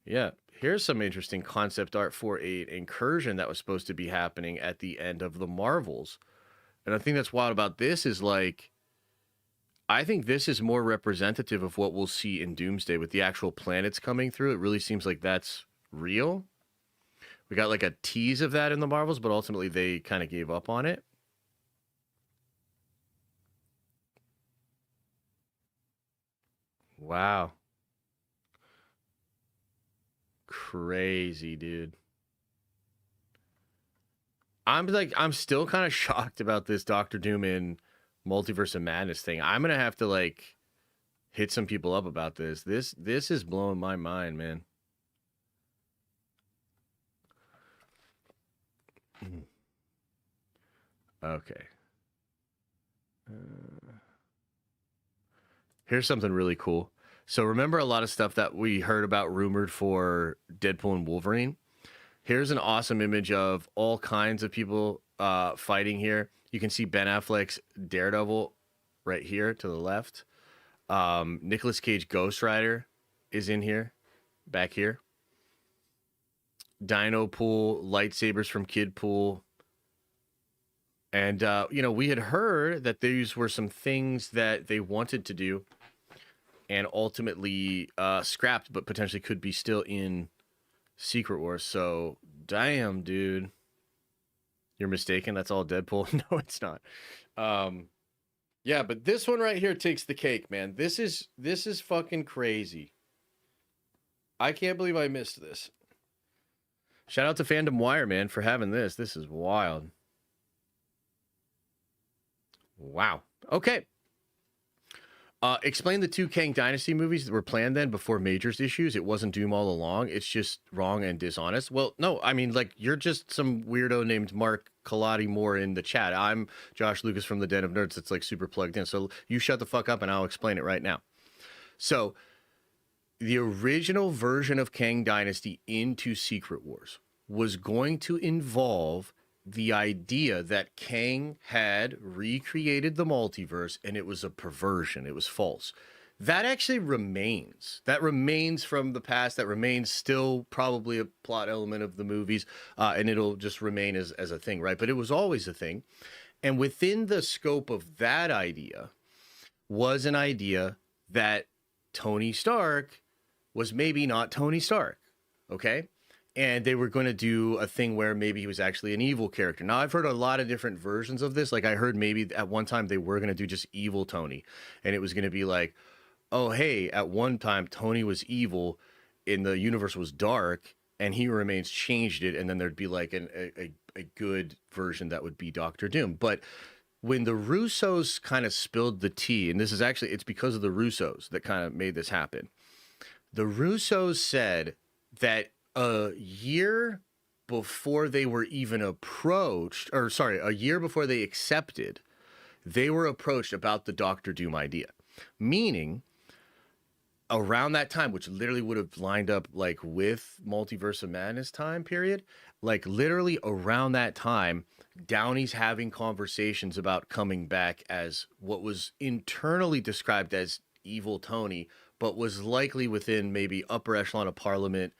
Yeah, here's some interesting concept art for an incursion that was supposed to be happening at the end of the Marvels. And I think that's wild about this is, like, I think this is more representative of what we'll see in Doomsday with the actual planets coming through. It really seems like that's real. We got like a tease of that in the Marvels, but ultimately they kind of gave up on it. Wow. Crazy, dude. I'm still kind of shocked about this Doctor Doom in Multiverse of Madness thing. I'm gonna have to like hit some people up about this. This is blowing my mind, man. Okay. Here's something really cool. So remember a lot of stuff that we heard about rumored for Deadpool and Wolverine? Here's an awesome image of all kinds of people fighting here. You can see Ben Affleck's Daredevil right here to the left. Nicolas Cage Ghost Rider is in here, back here. Dino Pool, lightsabers from Kid Pool. And, we had heard that these were some things that they wanted to do and ultimately scrapped, but potentially could be still in Secret Wars. So, damn, dude. You're mistaken. That's all Deadpool. No, it's not. Yeah, but this one right here takes the cake, man. This is fucking crazy. I can't believe I missed this. Shout out to Fandom Wire, man, for having this. This is wild. Wow. Okay. Explain the two Kang Dynasty movies that were planned then before Major's issues. It wasn't Doom all along. It's just wrong and dishonest. Well, no, I mean, like, you're just some weirdo named Mark Kaladi Moore in the chat. I'm Josh Lucas from the Den of Nerds that's, like, super plugged in. So you shut the fuck up and I'll explain it right now. So the original version of Kang Dynasty into Secret Wars was going to involve the idea that Kang had recreated the multiverse and it was a perversion, it was false. That actually remains. That remains from the past. That remains still probably a plot element of the movies, and it'll just remain as a thing, right? But it was always a thing. And within the scope of that idea was an idea that Tony Stark was maybe not Tony Stark, okay? And they were going to do a thing where maybe he was actually an evil character. Now, I've heard a lot of different versions of this. Like, I heard maybe at one time they were going to do just evil Tony. And it was going to be like, oh, hey, at one time Tony was evil and the universe was dark and he remains changed it. And then there'd be like a good version that would be Doctor Doom. But when the Russos kind of spilled the tea, and this is actually, it's because of the Russos that kind of made this happen. The Russos said that a year before they were even approached, or sorry, a year before they accepted, they were approached about the Doctor Doom idea. Meaning, around that time, which literally would have lined up like with Multiverse of Madness time period, like literally around that time, Downey's having conversations about coming back as what was internally described as evil Tony, but was likely within maybe upper echelon of Parliament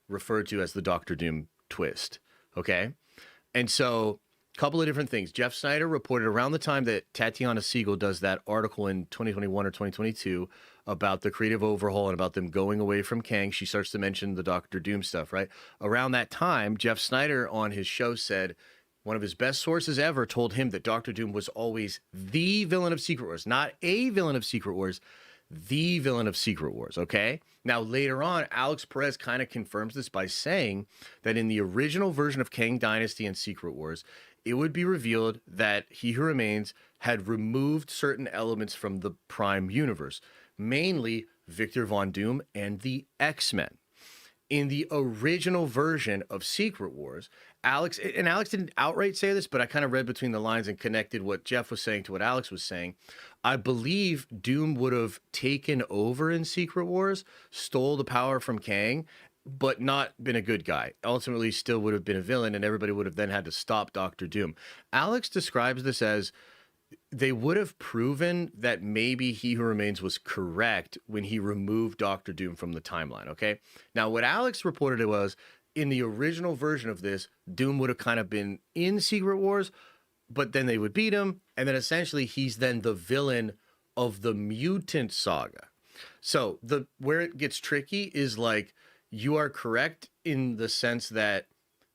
referred to as the Doctor Doom twist. Okay. And so a couple of different things. Jeff Snyder reported around the time that Tatiana Siegel does that article in 2021 or 2022 about the creative overhaul and about them going away from Kang. She starts to mention the Doctor Doom stuff, right? Around that time, Jeff Snyder on his show said one of his best sources ever told him that Doctor Doom was always the villain of Secret Wars, not a villain of Secret Wars, the villain of Secret Wars, okay? Now, later on, Alex Perez kind of confirms this by saying that in the original version of Kang Dynasty and Secret Wars, it would be revealed that He Who Remains had removed certain elements from the Prime universe, mainly Victor Von Doom and the X-Men. In the original version of Secret Wars, Alex didn't outright say this, but I kind of read between the lines and connected what Jeff was saying to what Alex was saying. I believe Doom would have taken over in Secret Wars, stole the power from Kang, but not been a good guy. Ultimately, still would have been a villain, and everybody would have then had to stop Doctor Doom. Alex describes this as they would have proven that maybe He Who Remains was correct when he removed Doctor Doom from the timeline, okay? Now, what Alex reported it was, in the original version of this, Doom would have kind of been in Secret Wars, but then they would beat him, and then essentially he's then the villain of the Mutant Saga. So where it gets tricky is like, you are correct in the sense that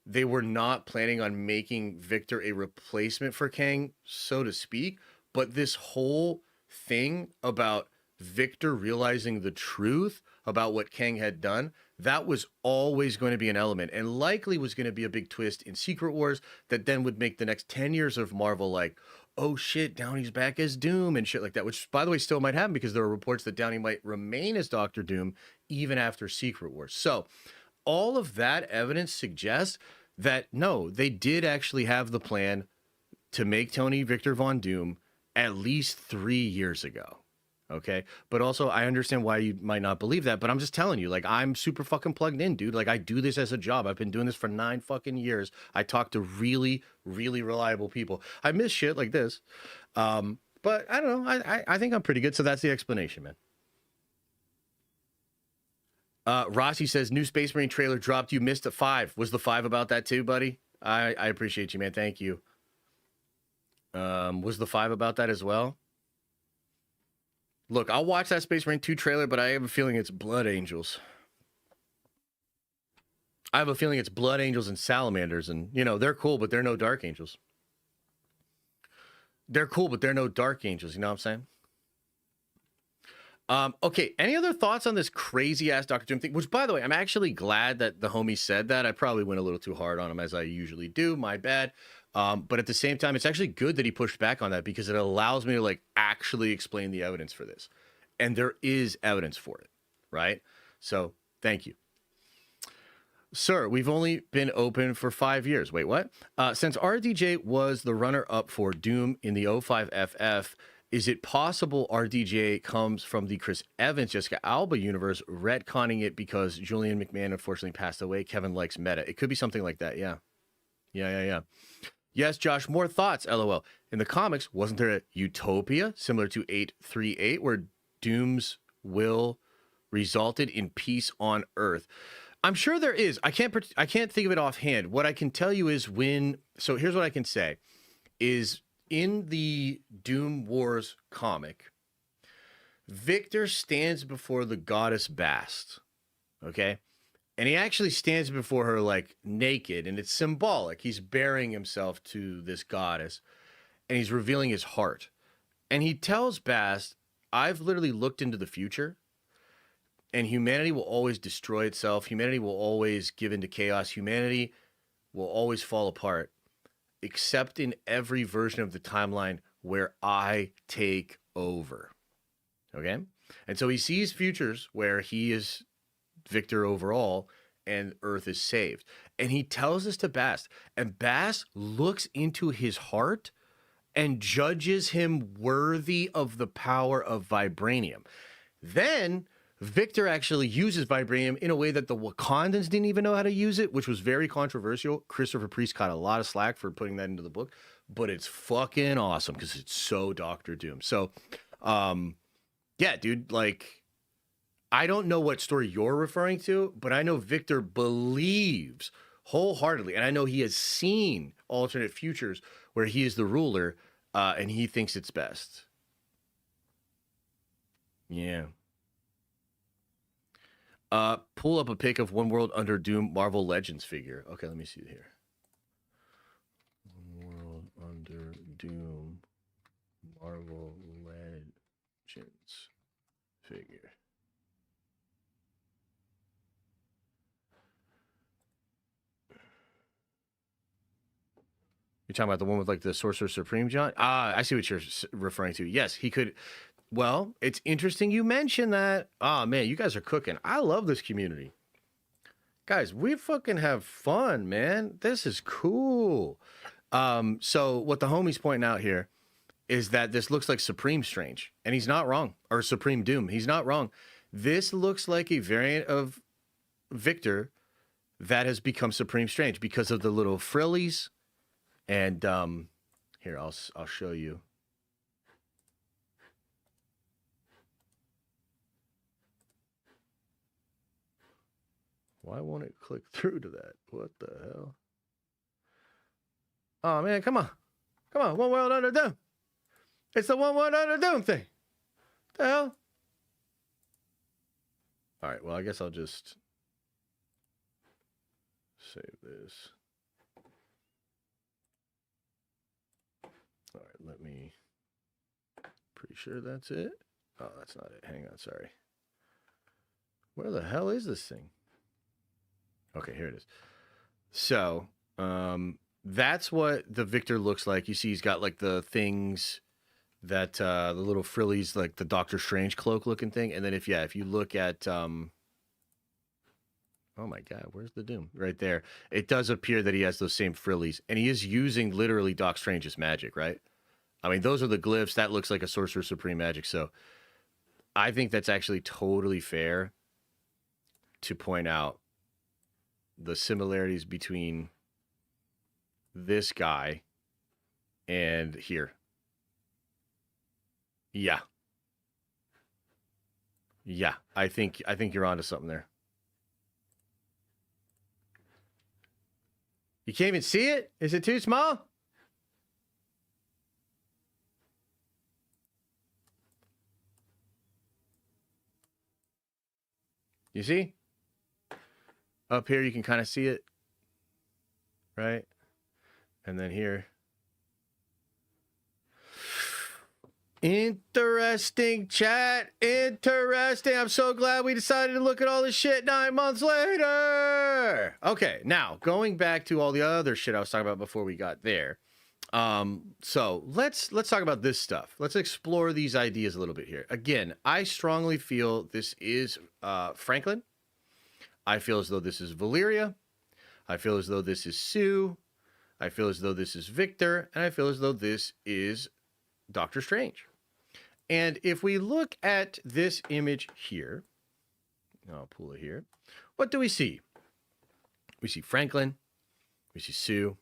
they were not planning on making Victor a replacement for Kang, so to speak, but this whole thing about Victor realizing the truth about what Kang had done, that was always going to be an element and likely was going to be a big twist in Secret Wars that then would make the next 10 years of Marvel like, oh shit, Downey's back as Doom and shit like that, which by the way still might happen because there are reports that Downey might remain as Doctor Doom even after Secret Wars. So all of that evidence suggests that no, they did actually have the plan to make Tony Victor Von Doom at least 3 years ago. Okay. But also I understand why you might not believe that, but I'm just telling you, like, I'm super fucking plugged in, dude. Like, I do this as a job. I've been doing this for 9 fucking years. I talk to really, really reliable people. I miss shit like this. But I don't know. I think I'm pretty good. So that's the explanation, man. Rossi says, new Space Marine trailer dropped. You missed a 5. Was the 5 about that too, buddy? I appreciate you, man. Thank you. Was the 5 about that as well? Look, I'll watch that Space Marine 2 trailer, but I have a feeling it's Blood Angels. I have a feeling it's Blood Angels and Salamanders, and, you know, they're cool, but they're no Dark Angels. They're cool, but they're no Dark Angels, you know what I'm saying? Okay, any other thoughts on this crazy-ass Doctor Doom thing? Which, by the way, I'm actually glad that the homie said that. I probably went a little too hard on him, as I usually do. My bad. But at the same time, it's actually good that he pushed back on that because it allows me to, like, actually explain the evidence for this. And there is evidence for it, right? So, thank you. Sir, we've only been open for 5 years. Wait, what? Since RDJ was the runner-up for Doom in the 05 FF, is it possible RDJ comes from the Chris Evans, Jessica Alba universe, retconning it because Julian McMahon unfortunately passed away? Kevin likes meta. It could be something like that, yeah. Yeah. Yes, Josh, more thoughts, LOL. In the comics, wasn't there a utopia similar to 838 where Doom's will resulted in peace on Earth? I'm sure there is. I can't think of it offhand. What I can tell you is so here's what I can say is in the Doom Wars comic, Victor stands before the goddess Bast, okay? And he actually stands before her like naked, and it's symbolic. He's baring himself to this goddess, and he's revealing his heart. And he tells Bast, I've literally looked into the future, and humanity will always destroy itself. Humanity will always give into chaos. Humanity will always fall apart, except in every version of the timeline where I take over. Okay? And so he sees futures where he is Victor overall and Earth is saved. And he tells this to Bast. And Bast looks into his heart and judges him worthy of the power of vibranium. Then Victor actually uses vibranium in a way that the Wakandans didn't even know how to use it, which was very controversial. Christopher Priest caught a lot of slack for putting that into the book, but it's fucking awesome because it's so Doctor Doom. So, yeah, dude, like, I don't know what story you're referring to, but I know Victor believes wholeheartedly, and I know he has seen alternate futures where he is the ruler, and he thinks it's best. Yeah. Pull up a pic of One World Under Doom Marvel Legends figure. Okay, let me see it here. One World Under Doom Marvel Legends figure. You're talking about the one with like the Sorcerer Supreme, John? I see what you're referring to. Yes, he could. Well, it's interesting you mentioned that. Oh, man, you guys are cooking. I love this community. Guys, we fucking have fun, man. This is cool. So what the homie's pointing out here is that this looks like Supreme Strange, and he's not wrong. Or Supreme Doom. He's not wrong. This looks like a variant of Victor that has become Supreme Strange because of the little frillies. And here, I'll show you. Why won't it click through to that? What the hell? Oh, man, come on. Come on, One World Under Doom. It's the One World Under Doom thing. What the hell? All right, well, I guess I'll just save this. All right, let me... Pretty sure that's it. Oh, that's not it. Hang on, sorry. Where the hell is this thing? Okay, here it is. So, that's what the Victor looks like. You see he's got like the things that, the little frillies, like the Doctor Strange cloak looking thing. And then if you look at, oh my God, where's the Doom? Right there. It does appear that he has those same frillies. And he is using literally Doc Strange's magic, right? I mean, those are the glyphs. That looks like a Sorcerer Supreme magic. So I think that's actually totally fair to point out the similarities between this guy and here. Yeah. Yeah, I think you're onto something there. You can't even see it? Is it too small? You see? Up here, you can kind of see it, right? And then here. Interesting, chat. Interesting. I'm so glad we decided to look at all this shit 9 months later. Okay, now, going back to all the other shit I was talking about before we got there. So let's talk about this stuff. Let's explore these ideas a little bit here. Again, I strongly feel this is Franklin. I feel as though this is Valeria. I feel as though this is Sue. I feel as though this is Victor. And I feel as though this is Doctor Strange. And if we look at this image here, I'll pull it here. What do we see? We see Franklin. We see Sue.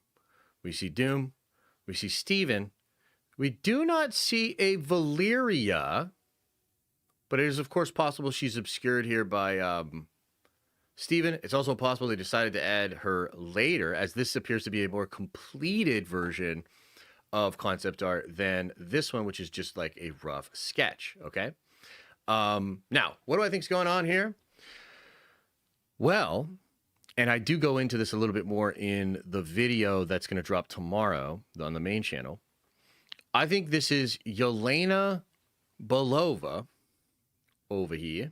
We see Doom. We see Steven. We do not see a Valeria, but it is, of course, possible she's obscured here by Steven. It's also possible they decided to add her later, as this appears to be a more completed version of concept art than this one, which is just like a rough sketch, okay? Now, what do I think's going on here? Well, and I do go into this a little bit more in the video that's going to drop tomorrow on the main channel. I think this is Yelena Belova over here.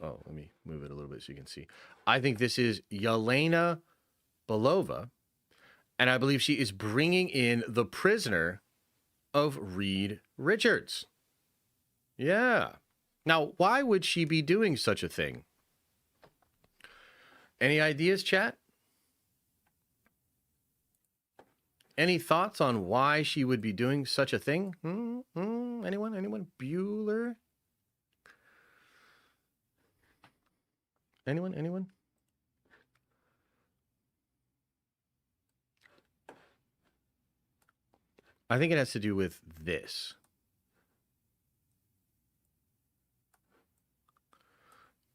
Oh, let me move it a little bit so you can see. I think this is Yelena Belova, and I believe she is bringing in the prisoner of Reed Richards. Yeah. Now, why would she be doing such a thing? Any ideas, chat? Any thoughts on why she would be doing such a thing? Anyone? Anyone? Bueller? Anyone? Anyone? I think it has to do with this.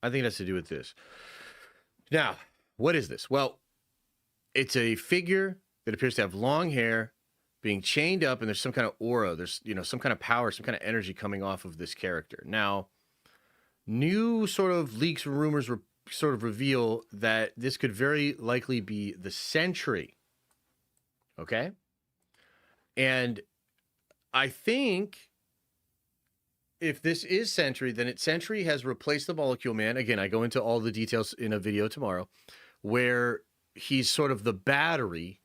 I think it has to do with this. Now, what is this? Well, it's a figure that appears to have long hair, being chained up, and there's some kind of aura. There's, you know, some kind of power, some kind of energy coming off of this character. Now, new sort of leaks and rumors sort of reveal that this could very likely be the Sentry. Okay? And I think if this is Sentry, then Sentry has replaced the Molecule Man. Again, I go into all the details in a video tomorrow, where he's sort of the battery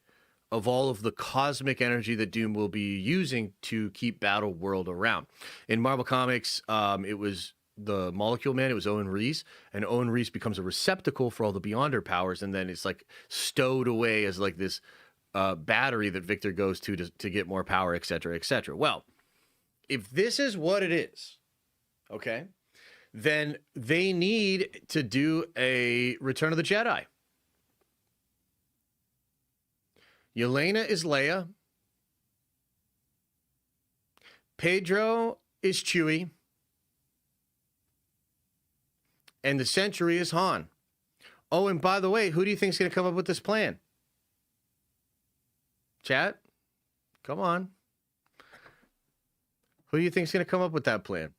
of all of the cosmic energy that Doom will be using to keep Battleworld around. In Marvel Comics, it was the Molecule Man. It was Owen Reese, and Owen Reese becomes a receptacle for all the Beyonder powers, and then it's like stowed away as like this battery that Victor goes to get more power, etc., etc. Well, if this is what it is, okay, then they need to do a Return of the Jedi. Yelena is Leia. Pedro is Chewie. And the Sentry is Han. Oh, and by the way, who do you think is going to come up with this plan? Chat? Come on. Who do you think is going to come up with that plan?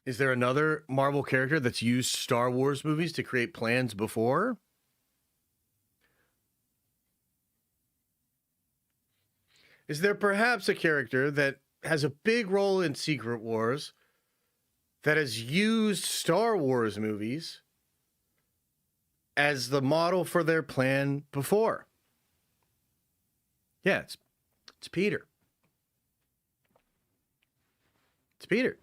Is there another Marvel character that's used Star Wars movies to create plans before? Is there perhaps a character that has a big role in Secret Wars that has used Star Wars movies as the model for their plan before? Yeah, it's Peter. It's Peter.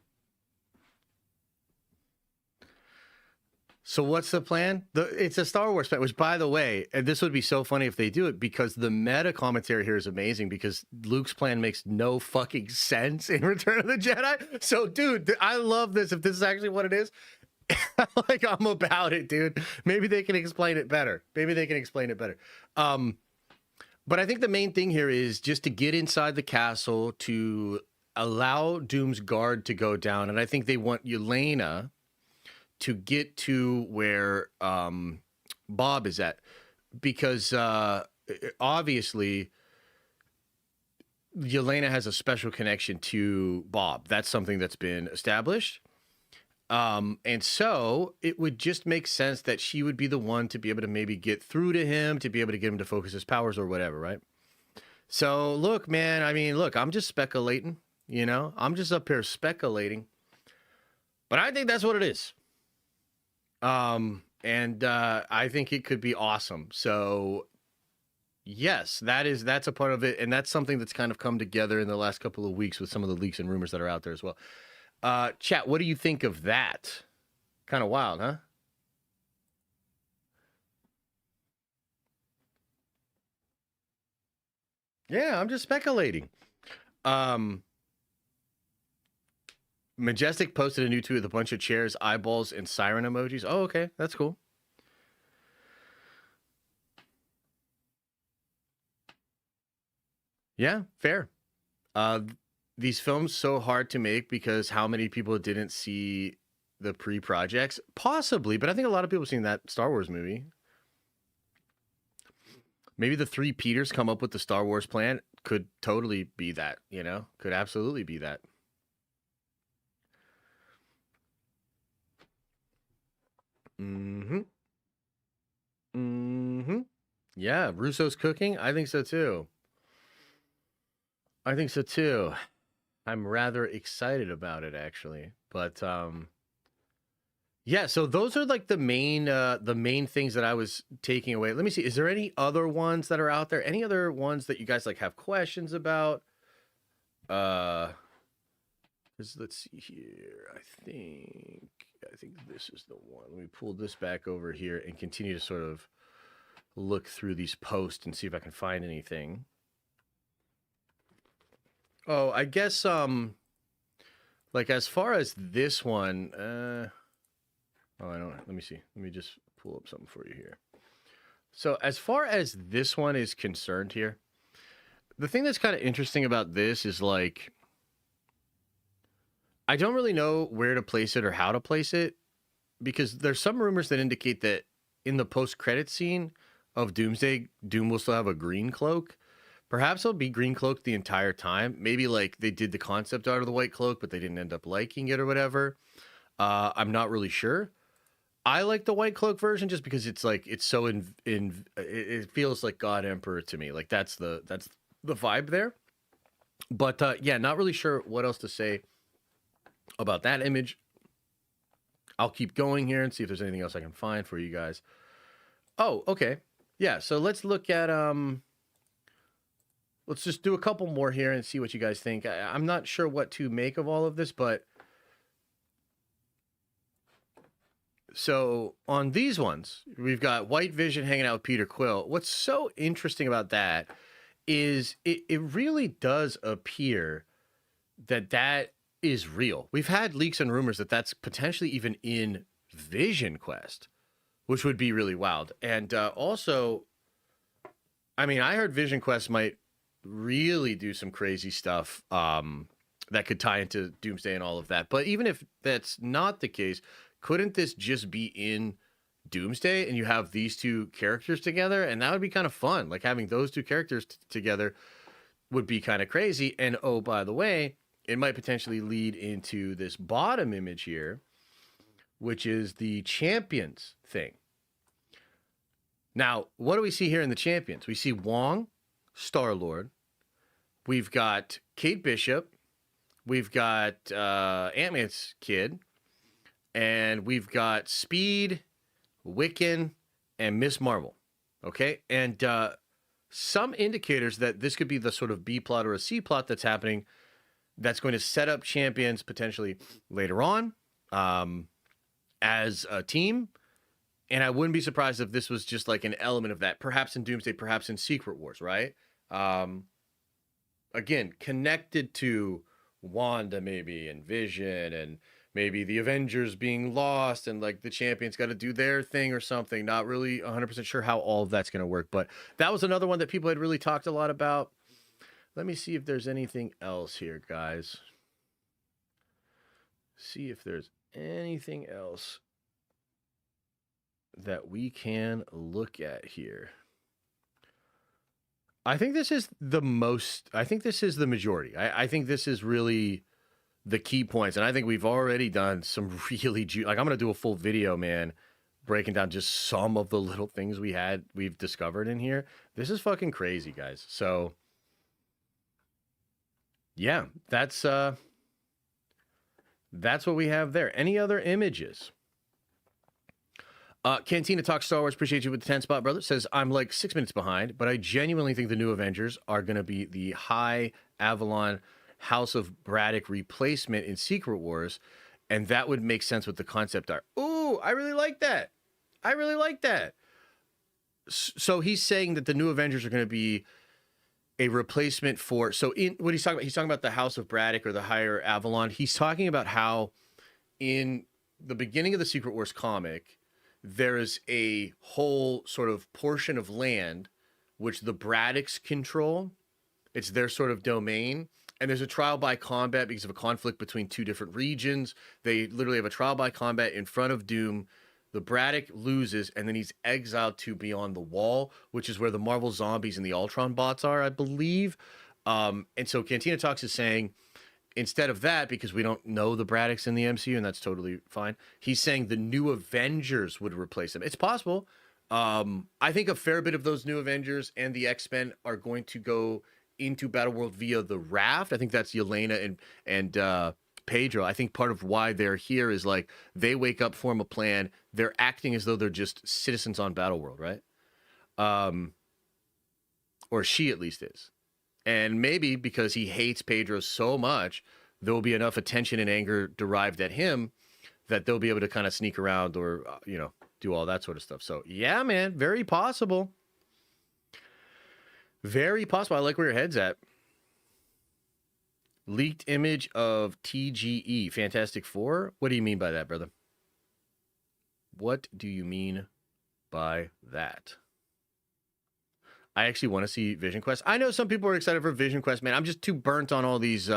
So what's the plan? It's a Star Wars plan, which, by the way, and this would be so funny if they do it, because the meta commentary here is amazing, because Luke's plan makes no fucking sense in Return of the Jedi. So, dude, I love this. If this is actually what it is, like, I'm about it, dude. Maybe they can explain it better. But I think the main thing here is just to get inside the castle, to allow Doom's guard to go down. And I think they want Yelena to get to where Bob is at, because obviously Yelena has a special connection to Bob. That's something that's been established. And so it would just make sense that she would be the one to be able to maybe get through to him, to be able to get him to focus his powers or whatever, right? So look, man, I mean, look, I'm just speculating, you know? I'm just up here speculating. But I think that's what it is. And I think it could be awesome. So yes, that's a part of it. And that's something that's kind of come together in the last couple of weeks with some of the leaks and rumors that are out there as well. Chat, what do you think of that? Kind of wild, huh? Yeah, I'm just speculating. Majestic posted a new tweet with a bunch of chairs, eyeballs, and siren emojis. Oh, okay. That's cool. Yeah, fair. These films so hard to make because how many people didn't see the pre-projects? Possibly, but I think a lot of people have seen that Star Wars movie. Maybe the three Peters come up with the Star Wars plan. Could totally be that, you know? Could absolutely be that. Mm-hmm. Mm-hmm. Yeah, Russo's cooking? I think so too. I think so too. I'm rather excited about it actually. But yeah, so those are like the main things that I was taking away. Let me see. Is there any other ones that are out there? Any other ones that you guys like have questions about? Let's see here. I think this is the one. Let me pull this back over here and continue to sort of look through these posts and see if I can find anything. Oh, I guess like as far as this one, oh, I don't. Let me see. Let me just pull up something for you here. So as far as this one is concerned here, the thing that's kind of interesting about this is like I don't really know where to place it or how to place it because there's some rumors that indicate that in the post-credit scene of Doomsday, Doom will still have a green cloak. Perhaps it'll be green cloak the entire time. Maybe like they did the concept art of the white cloak, but they didn't end up liking it or whatever. I'm not really sure. I like the white cloak version just because it's like it's so it feels like God Emperor to me. Like that's the vibe there. But yeah, not really sure what else to say about that image. I'll keep going here and see if there's anything else I can find for you guys. Oh, okay. Yeah, so let's look at let's just do a couple more here and see what you guys think. I'm not sure what to make of all of this, but so on these ones, we've got White Vision hanging out with Peter Quill. What's so interesting about that is it really does appear that is real. We've had leaks and rumors that that's potentially even in Vision Quest, which would be really wild. And also, I mean, I heard Vision Quest might really do some crazy stuff that could tie into Doomsday and all of that. But even if that's not the case, couldn't this just be in Doomsday and you have these two characters together? And that would be kind of fun. Like having those two characters together would be kind of crazy. And oh, by the way, it might potentially lead into this bottom image here, which is the Champions thing. Now, what do we see here in the Champions? We see Wong, Star-Lord. We've got Kate Bishop. We've got Ant-Man's kid. And we've got Speed, Wiccan, and Miss Marvel. Okay? And some indicators that this could be the sort of B plot or a C plot that's happening that's going to set up Champions potentially later on as a team. And I wouldn't be surprised if this was just like an element of that, perhaps in Doomsday, perhaps in Secret Wars, right? Again, connected to Wanda maybe and Vision and maybe the Avengers being lost and like the Champions got to do their thing or something. Not really 100% sure how all of that's going to work. But that was another one that people had really talked a lot about. Let me see if there's anything else here, guys. See if there's anything else that we can look at here. I think this is the majority. I think this is really the key points. And I think we've already done some really, like I'm going to do a full video, man, breaking down just some of the little things we've discovered in here. This is fucking crazy, guys. So yeah, that's what we have there. Any other images? Cantina Talk Star Wars, appreciate you with the 10 spot, brother. Says, I'm like 6 minutes behind, but I genuinely think the new Avengers are going to be the High Avalon House of Braddock replacement in Secret Wars, and that would make sense with the concept art. Ooh, I really like that. So he's saying that the new Avengers are going to be a replacement for, so in what he's talking about the House of Braddock or the Higher Avalon. He's talking about how in the beginning of the Secret Wars comic, there is a whole sort of portion of land which the Braddocks control. It's their sort of domain. And there's a trial by combat because of a conflict between two different regions. They literally have a trial by combat in front of Doom. The Braddock loses, and then he's exiled to Beyond the Wall, which is where the Marvel Zombies and the Ultron bots are, I believe. And so Cantina Talks is saying, instead of that, because we don't know the Braddocks in the MCU, and that's totally fine, he's saying the new Avengers would replace them. It's possible. I think a fair bit of those new Avengers and the X-Men are going to go into Battleworld via the Raft. I think that's Yelena and Pedro. I think part of why they're here is like they wake up, form a plan. They're acting as though they're just citizens on Battleworld, right? Or she at least is. And maybe because he hates Pedro so much, there will be enough attention and anger derived at him that they'll be able to kind of sneak around or, do all that sort of stuff. So, yeah, man, very possible. Very possible. I like where your head's at. Leaked image of TGE, Fantastic Four. What do you mean by that, brother? What do you mean by that? I actually want to see Vision Quest. I know some people are excited for Vision Quest, man. I'm just too burnt on all these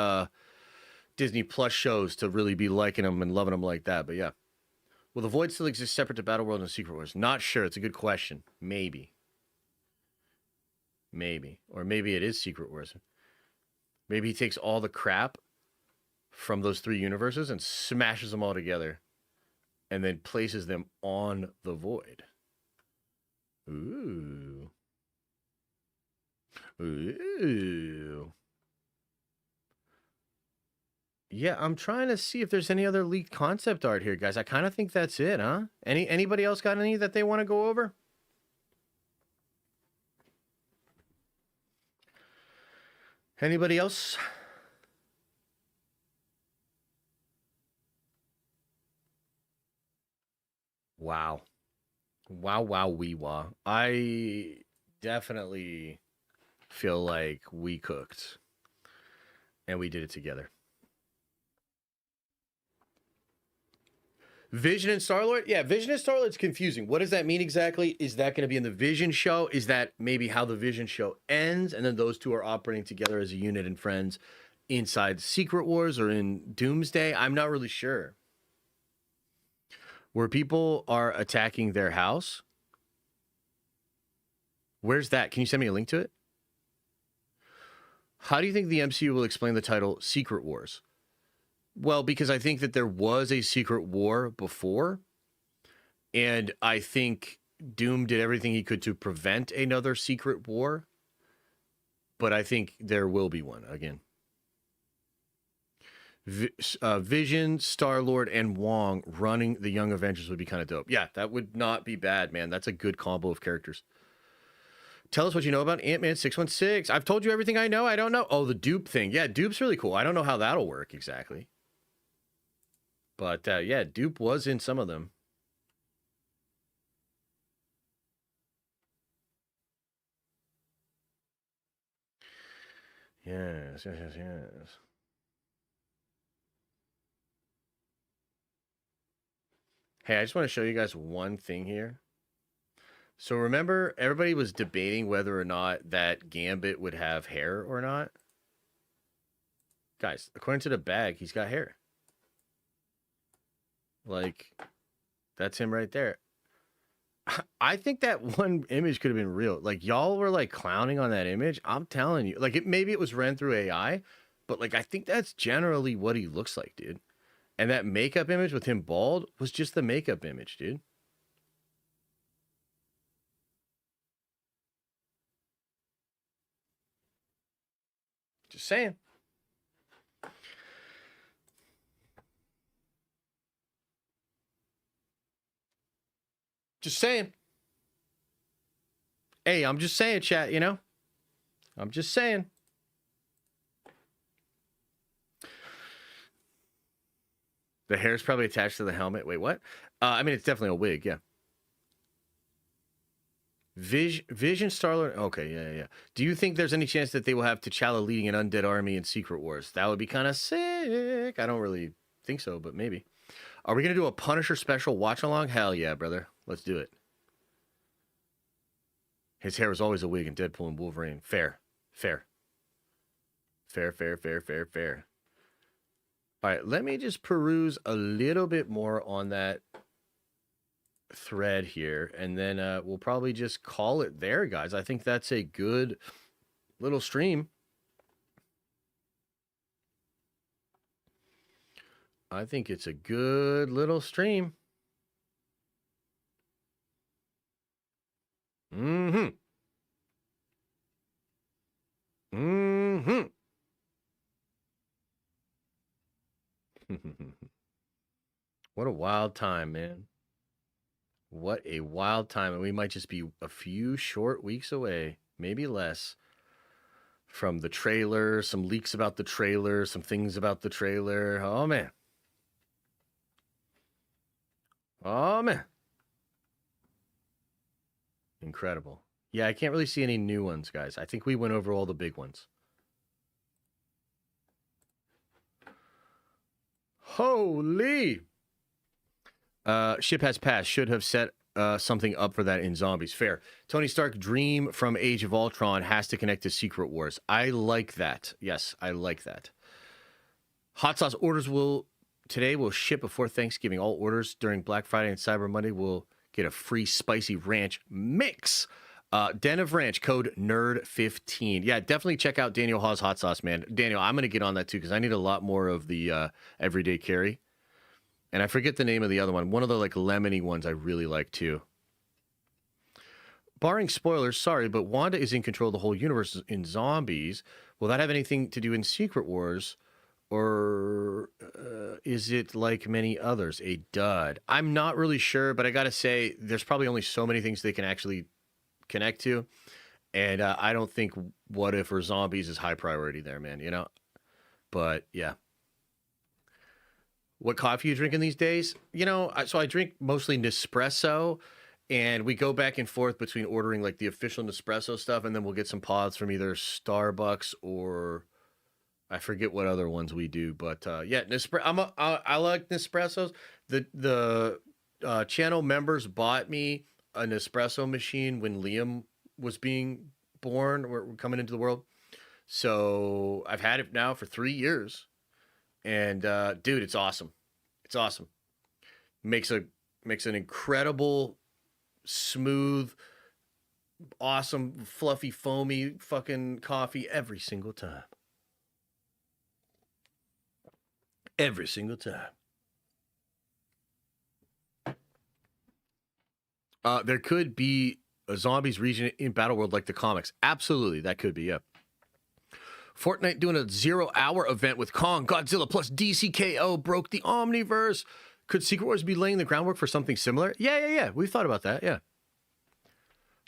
Disney Plus shows to really be liking them and loving them like that. But yeah. Will the Void still exist separate to Battleworld and Secret Wars? Not sure. It's a good question. Maybe. Or maybe it is Secret Wars. Maybe he takes all the crap from those three universes and smashes them all together and then places them on the Void. Ooh. Yeah, I'm trying to see if there's any other leaked concept art here, guys. I kind of think that's it, huh? Anybody else got any that they want to go over? Anybody else? Wow. Wow, wee wah. I definitely feel like we cooked. And we did it together. Vision and Star-Lord? Yeah, Vision and Star-Lord's confusing. What does that mean exactly? Is that going to be in the Vision show? Is that maybe how the Vision show ends? And then those two are operating together as a unit and friends inside Secret Wars or in Doomsday? I'm not really sure. Where people are attacking their house? Where's that? Can you send me a link to it? How do you think the MCU will explain the title Secret Wars? Well, because I think that there was a secret war before, and I think Doom did everything he could to prevent another secret war, but I think there will be one again. Vision, Star-Lord, and Wong running the Young Avengers would be kind of dope. Yeah, that would not be bad, man. That's a good combo of characters. Tell us what you know about Ant-Man 616. I've told you everything I know. I don't know. Oh, the dupe thing. Yeah, dupe's really cool. I don't know how that'll work exactly. But, yeah, dupe was in some of them. Yes. Hey, I just want to show you guys one thing here. So remember, everybody was debating whether or not that Gambit would have hair or not. Guys, according to the bag, he's got hair. Like, that's him right there. I think that one image could have been real. Like, y'all were, like, clowning on that image. I'm telling you. Like, maybe it was ran through AI, but, like, I think that's generally what he looks like, dude. And that makeup image with him bald was just the makeup image, dude. Just saying. Just saying. Hey, I'm just saying, chat, you know? I'm just saying. The hair's probably attached to the helmet. Wait, what? I mean, it's definitely a wig, yeah. Vision Star-Lord. Okay, yeah. Do you think there's any chance that they will have T'Challa leading an undead army in Secret Wars? That would be kind of sick. I don't really think so, but maybe. Are we going to do a Punisher special watch-along? Hell yeah, brother. Let's do it. His hair was always a wig in Deadpool and Wolverine. Fair. All right, let me just peruse a little bit more on that thread here, and then we'll probably just call it there, guys. I think that's a good little stream. I think it's a good little stream. What a wild time, man. What a wild time. And we might just be a few short weeks away, maybe less, from the trailer, some leaks about the trailer, some things about the trailer. Oh, man. Incredible. Yeah, I can't really see any new ones, guys. I think we went over all the big ones. Holy! Ship has passed. Should have set something up for that in Zombies. Fair. Tony Stark dream from Age of Ultron has to connect to Secret Wars. I like that. Yes, I like that. Hot sauce orders will ship before Thanksgiving. All orders during Black Friday and Cyber Monday will get a free spicy ranch mix. Den of Ranch, code NERD15. Yeah, definitely check out Daniel Hawes Hot Sauce, man. Daniel, I'm going to get on that too because I need a lot more of the everyday carry. And I forget the name of the other one. One of the like lemony ones I really like too. Barring spoilers, sorry, but Wanda is in control of the whole universe in Zombies. Will that have anything to do in Secret Wars? Or is it like many others, a dud? I'm not really sure, but I got to say, there's probably only so many things they can actually connect to. And I don't think What If or Zombies is high priority there, man, you know? But yeah. What coffee you drinking these days? You know, so I drink mostly Nespresso, and we go back and forth between ordering like the official Nespresso stuff, and then we'll get some pods from either Starbucks or I forget what other ones we do. But yeah, I like Nespressos. The channel members bought me a Nespresso machine when Liam was being born or coming into the world. So I've had it now for 3 years. And dude, it's awesome. It's awesome. Makes an incredible, smooth, awesome, fluffy, foamy fucking coffee every single time. Every single time. There could be a Zombies region in Battleworld like the comics. Absolutely, that could be, yeah. Fortnite doing a 0-hour event with Kong, Godzilla, plus DCKO broke the Omniverse. Could Secret Wars be laying the groundwork for something similar? Yeah. We've thought about that, yeah.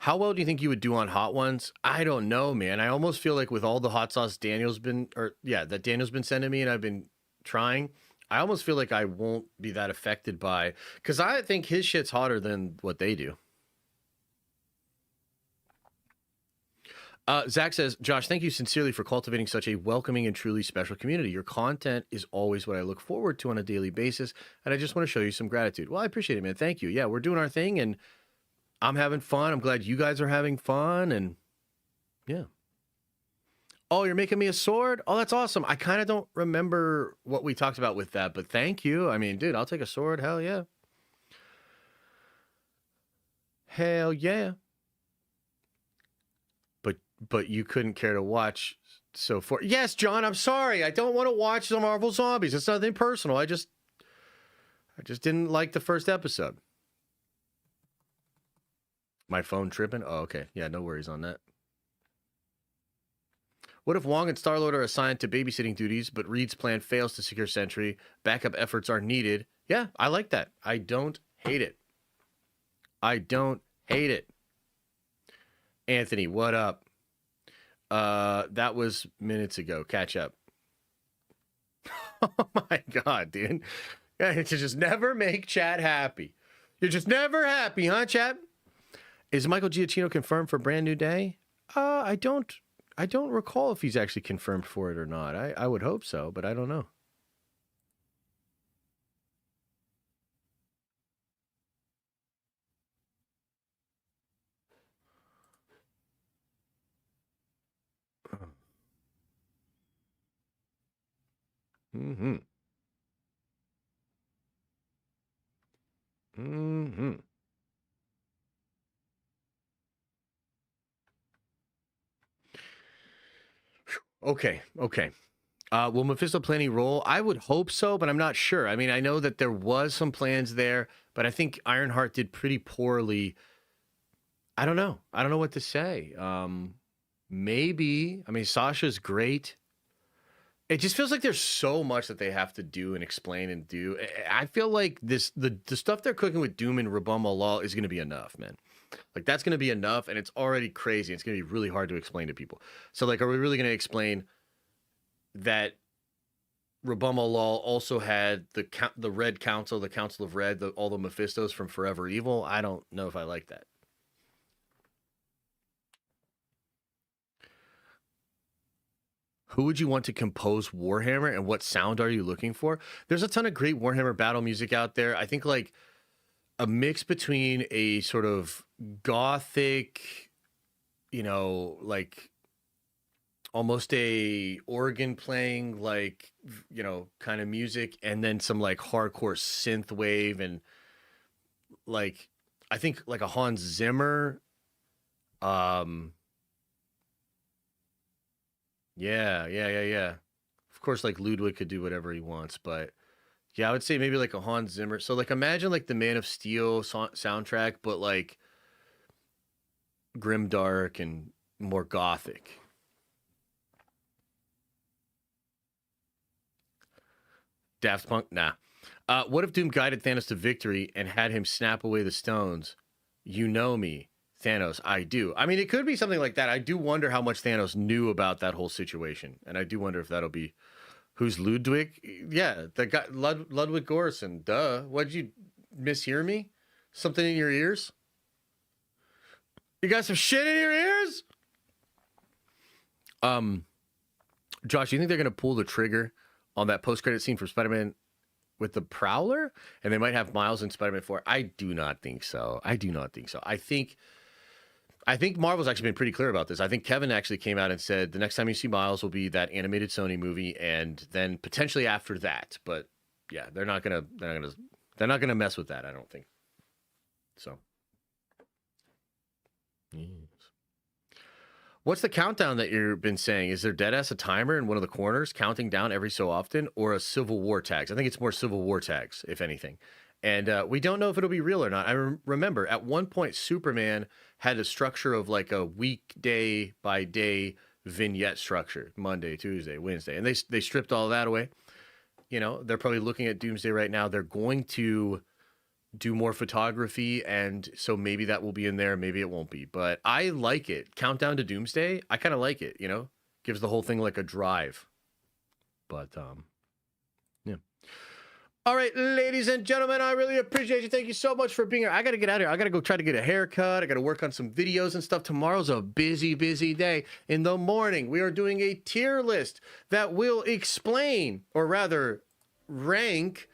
How well do you think you would do on Hot Ones? I don't know, man. I almost feel like with all the hot sauce Daniel's been sending me and I've been trying, I almost feel like I won't be that affected by, because I think his shit's hotter than what they do. Zach says, Josh, thank you sincerely for cultivating such a welcoming and truly special community. Your content is always what I look forward to on a daily basis, and I just want to show you some gratitude. Well, I appreciate it, man. Thank you. Yeah, we're doing our thing, and I'm having fun. I'm glad you guys are having fun, and yeah. Oh, you're making me a sword? Oh, that's awesome. I kind of don't remember what we talked about with that, but thank you. I mean, dude, I'll take a sword. Hell yeah. Hell yeah. But you couldn't care to watch so far. Yes, John, I'm sorry. I don't want to watch the Marvel Zombies. It's nothing personal. I just didn't like the first episode. My phone tripping? Oh, okay. Yeah, no worries on that. What if Wong and Star-Lord are assigned to babysitting duties, but Reed's plan fails to secure Sentry? Backup efforts are needed. Yeah, I like that. I don't hate it. Anthony, what up? That was minutes ago. Catch up. Oh my God, dude. You just never make chat happy. You're just never happy, huh, chat? Is Michael Giacchino confirmed for Brand New Day? I don't recall if he's actually confirmed for it or not. I would hope so, but I don't know. Mm-hmm. Mm-hmm. Okay. Will Mephisto play any role? I would hope so, but I'm not sure. I mean, I know that there was some plans there, but I think Ironheart did pretty poorly. I don't know what to say. Maybe. I mean, Sasha's great. It just feels like there's so much that they have to do and explain and do. I feel like the stuff they're cooking with Doom and Rabam Alal is going to be enough, man. Like, that's going to be enough, and it's already crazy. It's going to be really hard to explain to people. So, like, are we really going to explain that Rabam Alal also had the Red Council, the Council of Red, all the Mephistos from Forever Evil? I don't know if I like that. Who would you want to compose Warhammer, and what sound are you looking for? There's a ton of great Warhammer battle music out there. I think like a mix between a sort of gothic, like almost a organ playing, like, kind of music, and then some like hardcore synth wave, and like, I think like a Hans Zimmer, Yeah. Of course, like Ludwig could do whatever he wants, but yeah, I would say maybe like a Hans Zimmer. So like imagine like the Man of Steel soundtrack, but like grimdark and more gothic. Daft Punk? Nah. What if Doom guided Thanos to victory and had him snap away the stones? You know me. Thanos, I do. I mean, it could be something like that. I do wonder how much Thanos knew about that whole situation. And I do wonder if that'll be... Who's Ludwig? Yeah, the guy, Ludwig Göransson. Duh. What'd you mishear me? Something in your ears? You got some shit in your ears? Josh, you think they're going to pull the trigger on that post-credit scene for Spider-Man with the Prowler? And they might have Miles in Spider-Man 4? I do not think so. I think Marvel's actually been pretty clear about this. I think Kevin actually came out and said the next time you see Miles will be that animated Sony movie, and then potentially after that. But yeah, they're not gonna mess with that, I don't think. So, yes. What's the countdown that you've been saying? Is there deadass a timer in one of the corners counting down every so often, or a Civil War tags? I think it's more Civil War tags, if anything. And we don't know if it'll be real or not. I remember at one point Superman had a structure of like a weekday by day vignette structure, Monday, Tuesday, Wednesday, and they stripped all that away. They're probably looking at Doomsday right now. They're going to do more photography, and so maybe that will be in there, maybe it won't be. But I like it. Countdown to Doomsday, I kind of like it. Gives the whole thing like a drive. But yeah. All right, ladies and gentlemen, I really appreciate you. Thank you so much for being here. I got to get out of here. I got to go try to get a haircut. I got to work on some videos and stuff. Tomorrow's a busy, busy day. In the morning, we are doing a tier list that will explain, or rather rank,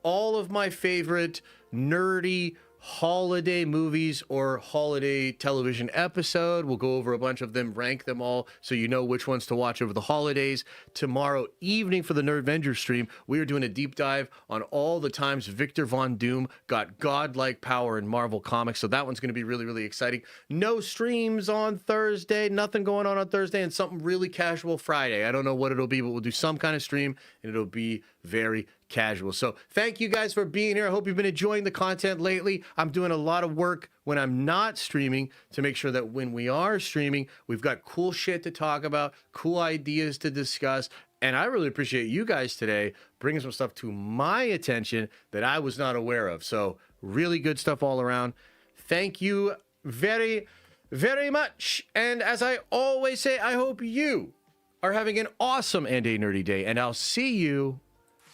all of my favorite nerdy holiday movies or holiday television episode. We'll go over a bunch of them, rank them all, so you know which ones to watch over the holidays. Tomorrow evening for the Nerd Avengers stream, we are doing a deep dive on all the times Victor Von Doom got godlike power in Marvel Comics, so that one's going to be really, really exciting. No streams on Thursday, nothing going on Thursday, and something really casual Friday. I don't know what it'll be, but we'll do some kind of stream, and it'll be very casual. So thank you guys for being here. I hope you've been enjoying the content lately. I'm doing a lot of work when I'm not streaming to make sure that when we are streaming, we've got cool shit to talk about, cool ideas to discuss. And I really appreciate you guys today bringing some stuff to my attention that I was not aware of. So really good stuff all around. Thank you very, very much. And as I always say, I hope you are having an awesome and a nerdy day. And I'll see you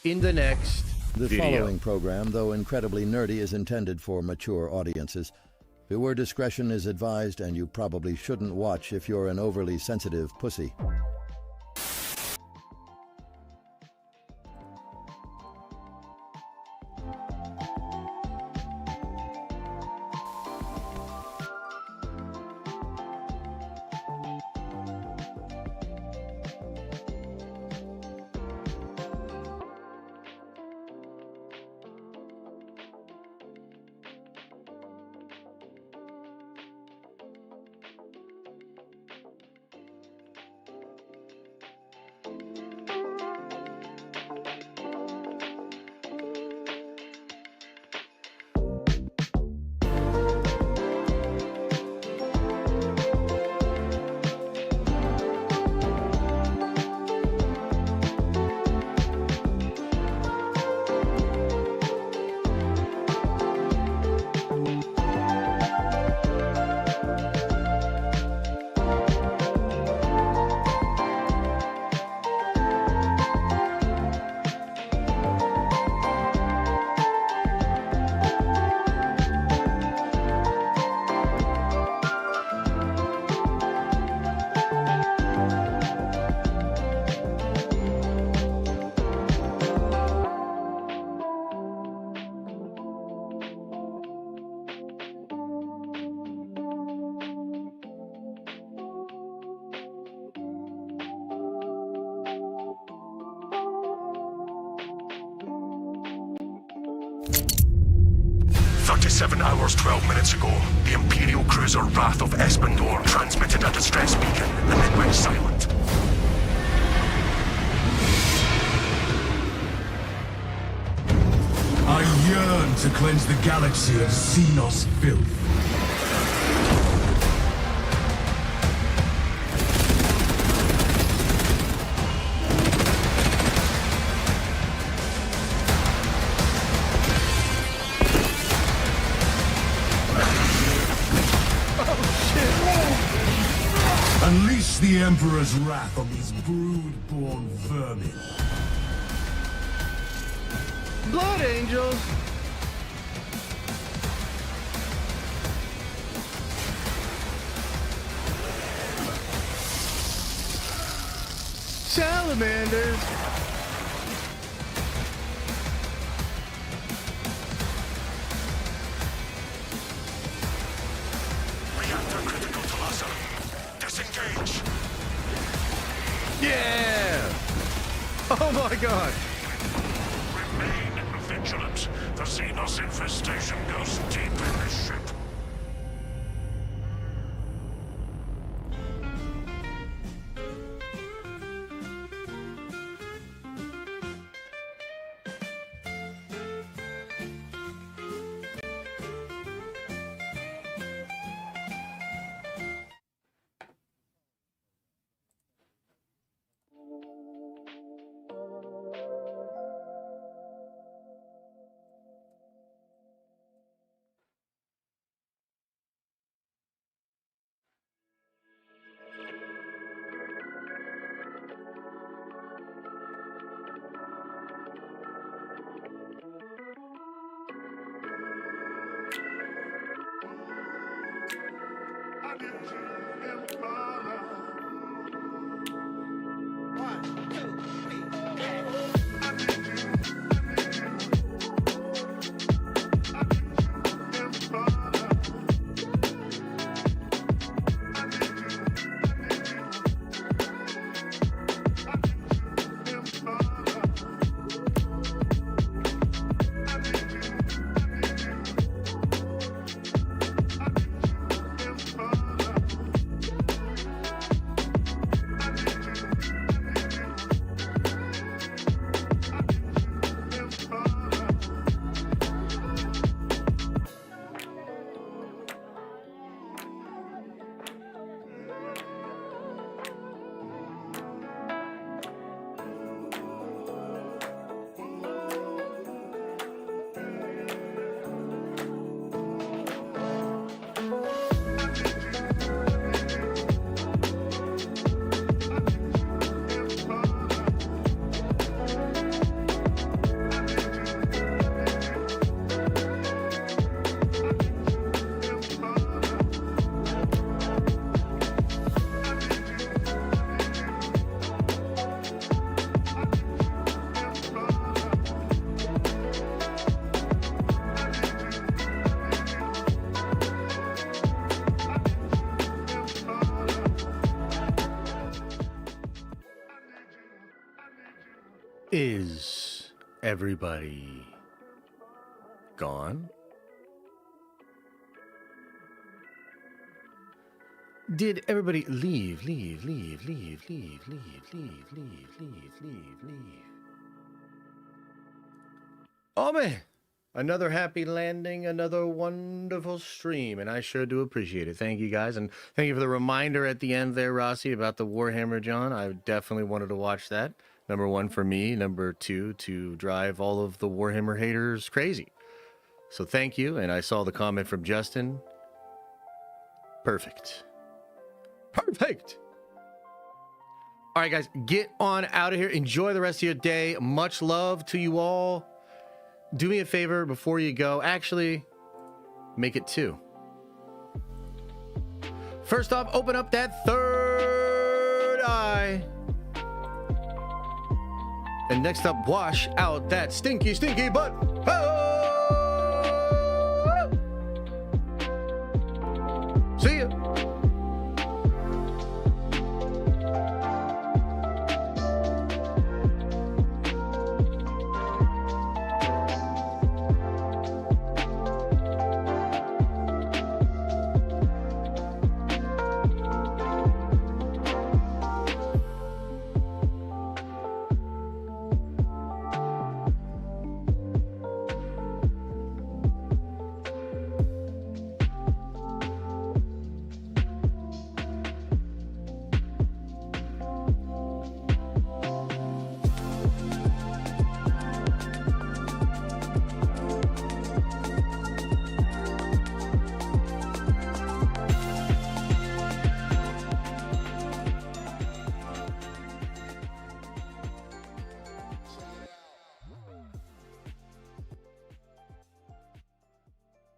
in the next The video. following program, though incredibly nerdy, is intended for mature audiences. Viewer discretion is advised, and you probably shouldn't watch if you're an overly sensitive pussy. "7 hours, 12 minutes ago, the Imperial cruiser Wrath of Espandor transmitted a distress beacon and then went silent. I yearn to cleanse the galaxy of Xenos filth. Unleash the Emperor's wrath on these brood-born vermin. Blood angels. Salamanders. Reactor critical to laser. Disengage. Yeah. Oh my god. Remain vigilant. The Xenos infestation goes deep in this ship. Is everybody gone? Did everybody leave? Oh man, another happy landing, another wonderful stream, and I sure do appreciate it. Thank you guys, and thank you for the reminder at the end there, Rossi, about the Warhammer, John. I definitely wanted to watch that. Number one for me, number two to drive all of the Warhammer haters crazy. So thank you, and I saw the comment from Justin. Perfect. Perfect. All right, guys, get on out of here. Enjoy the rest of your day. Much love to you all. Do me a favor before you go. Actually, make it 2. First off, open up that third eye. And next up, wash out that stinky, stinky butt. Oh!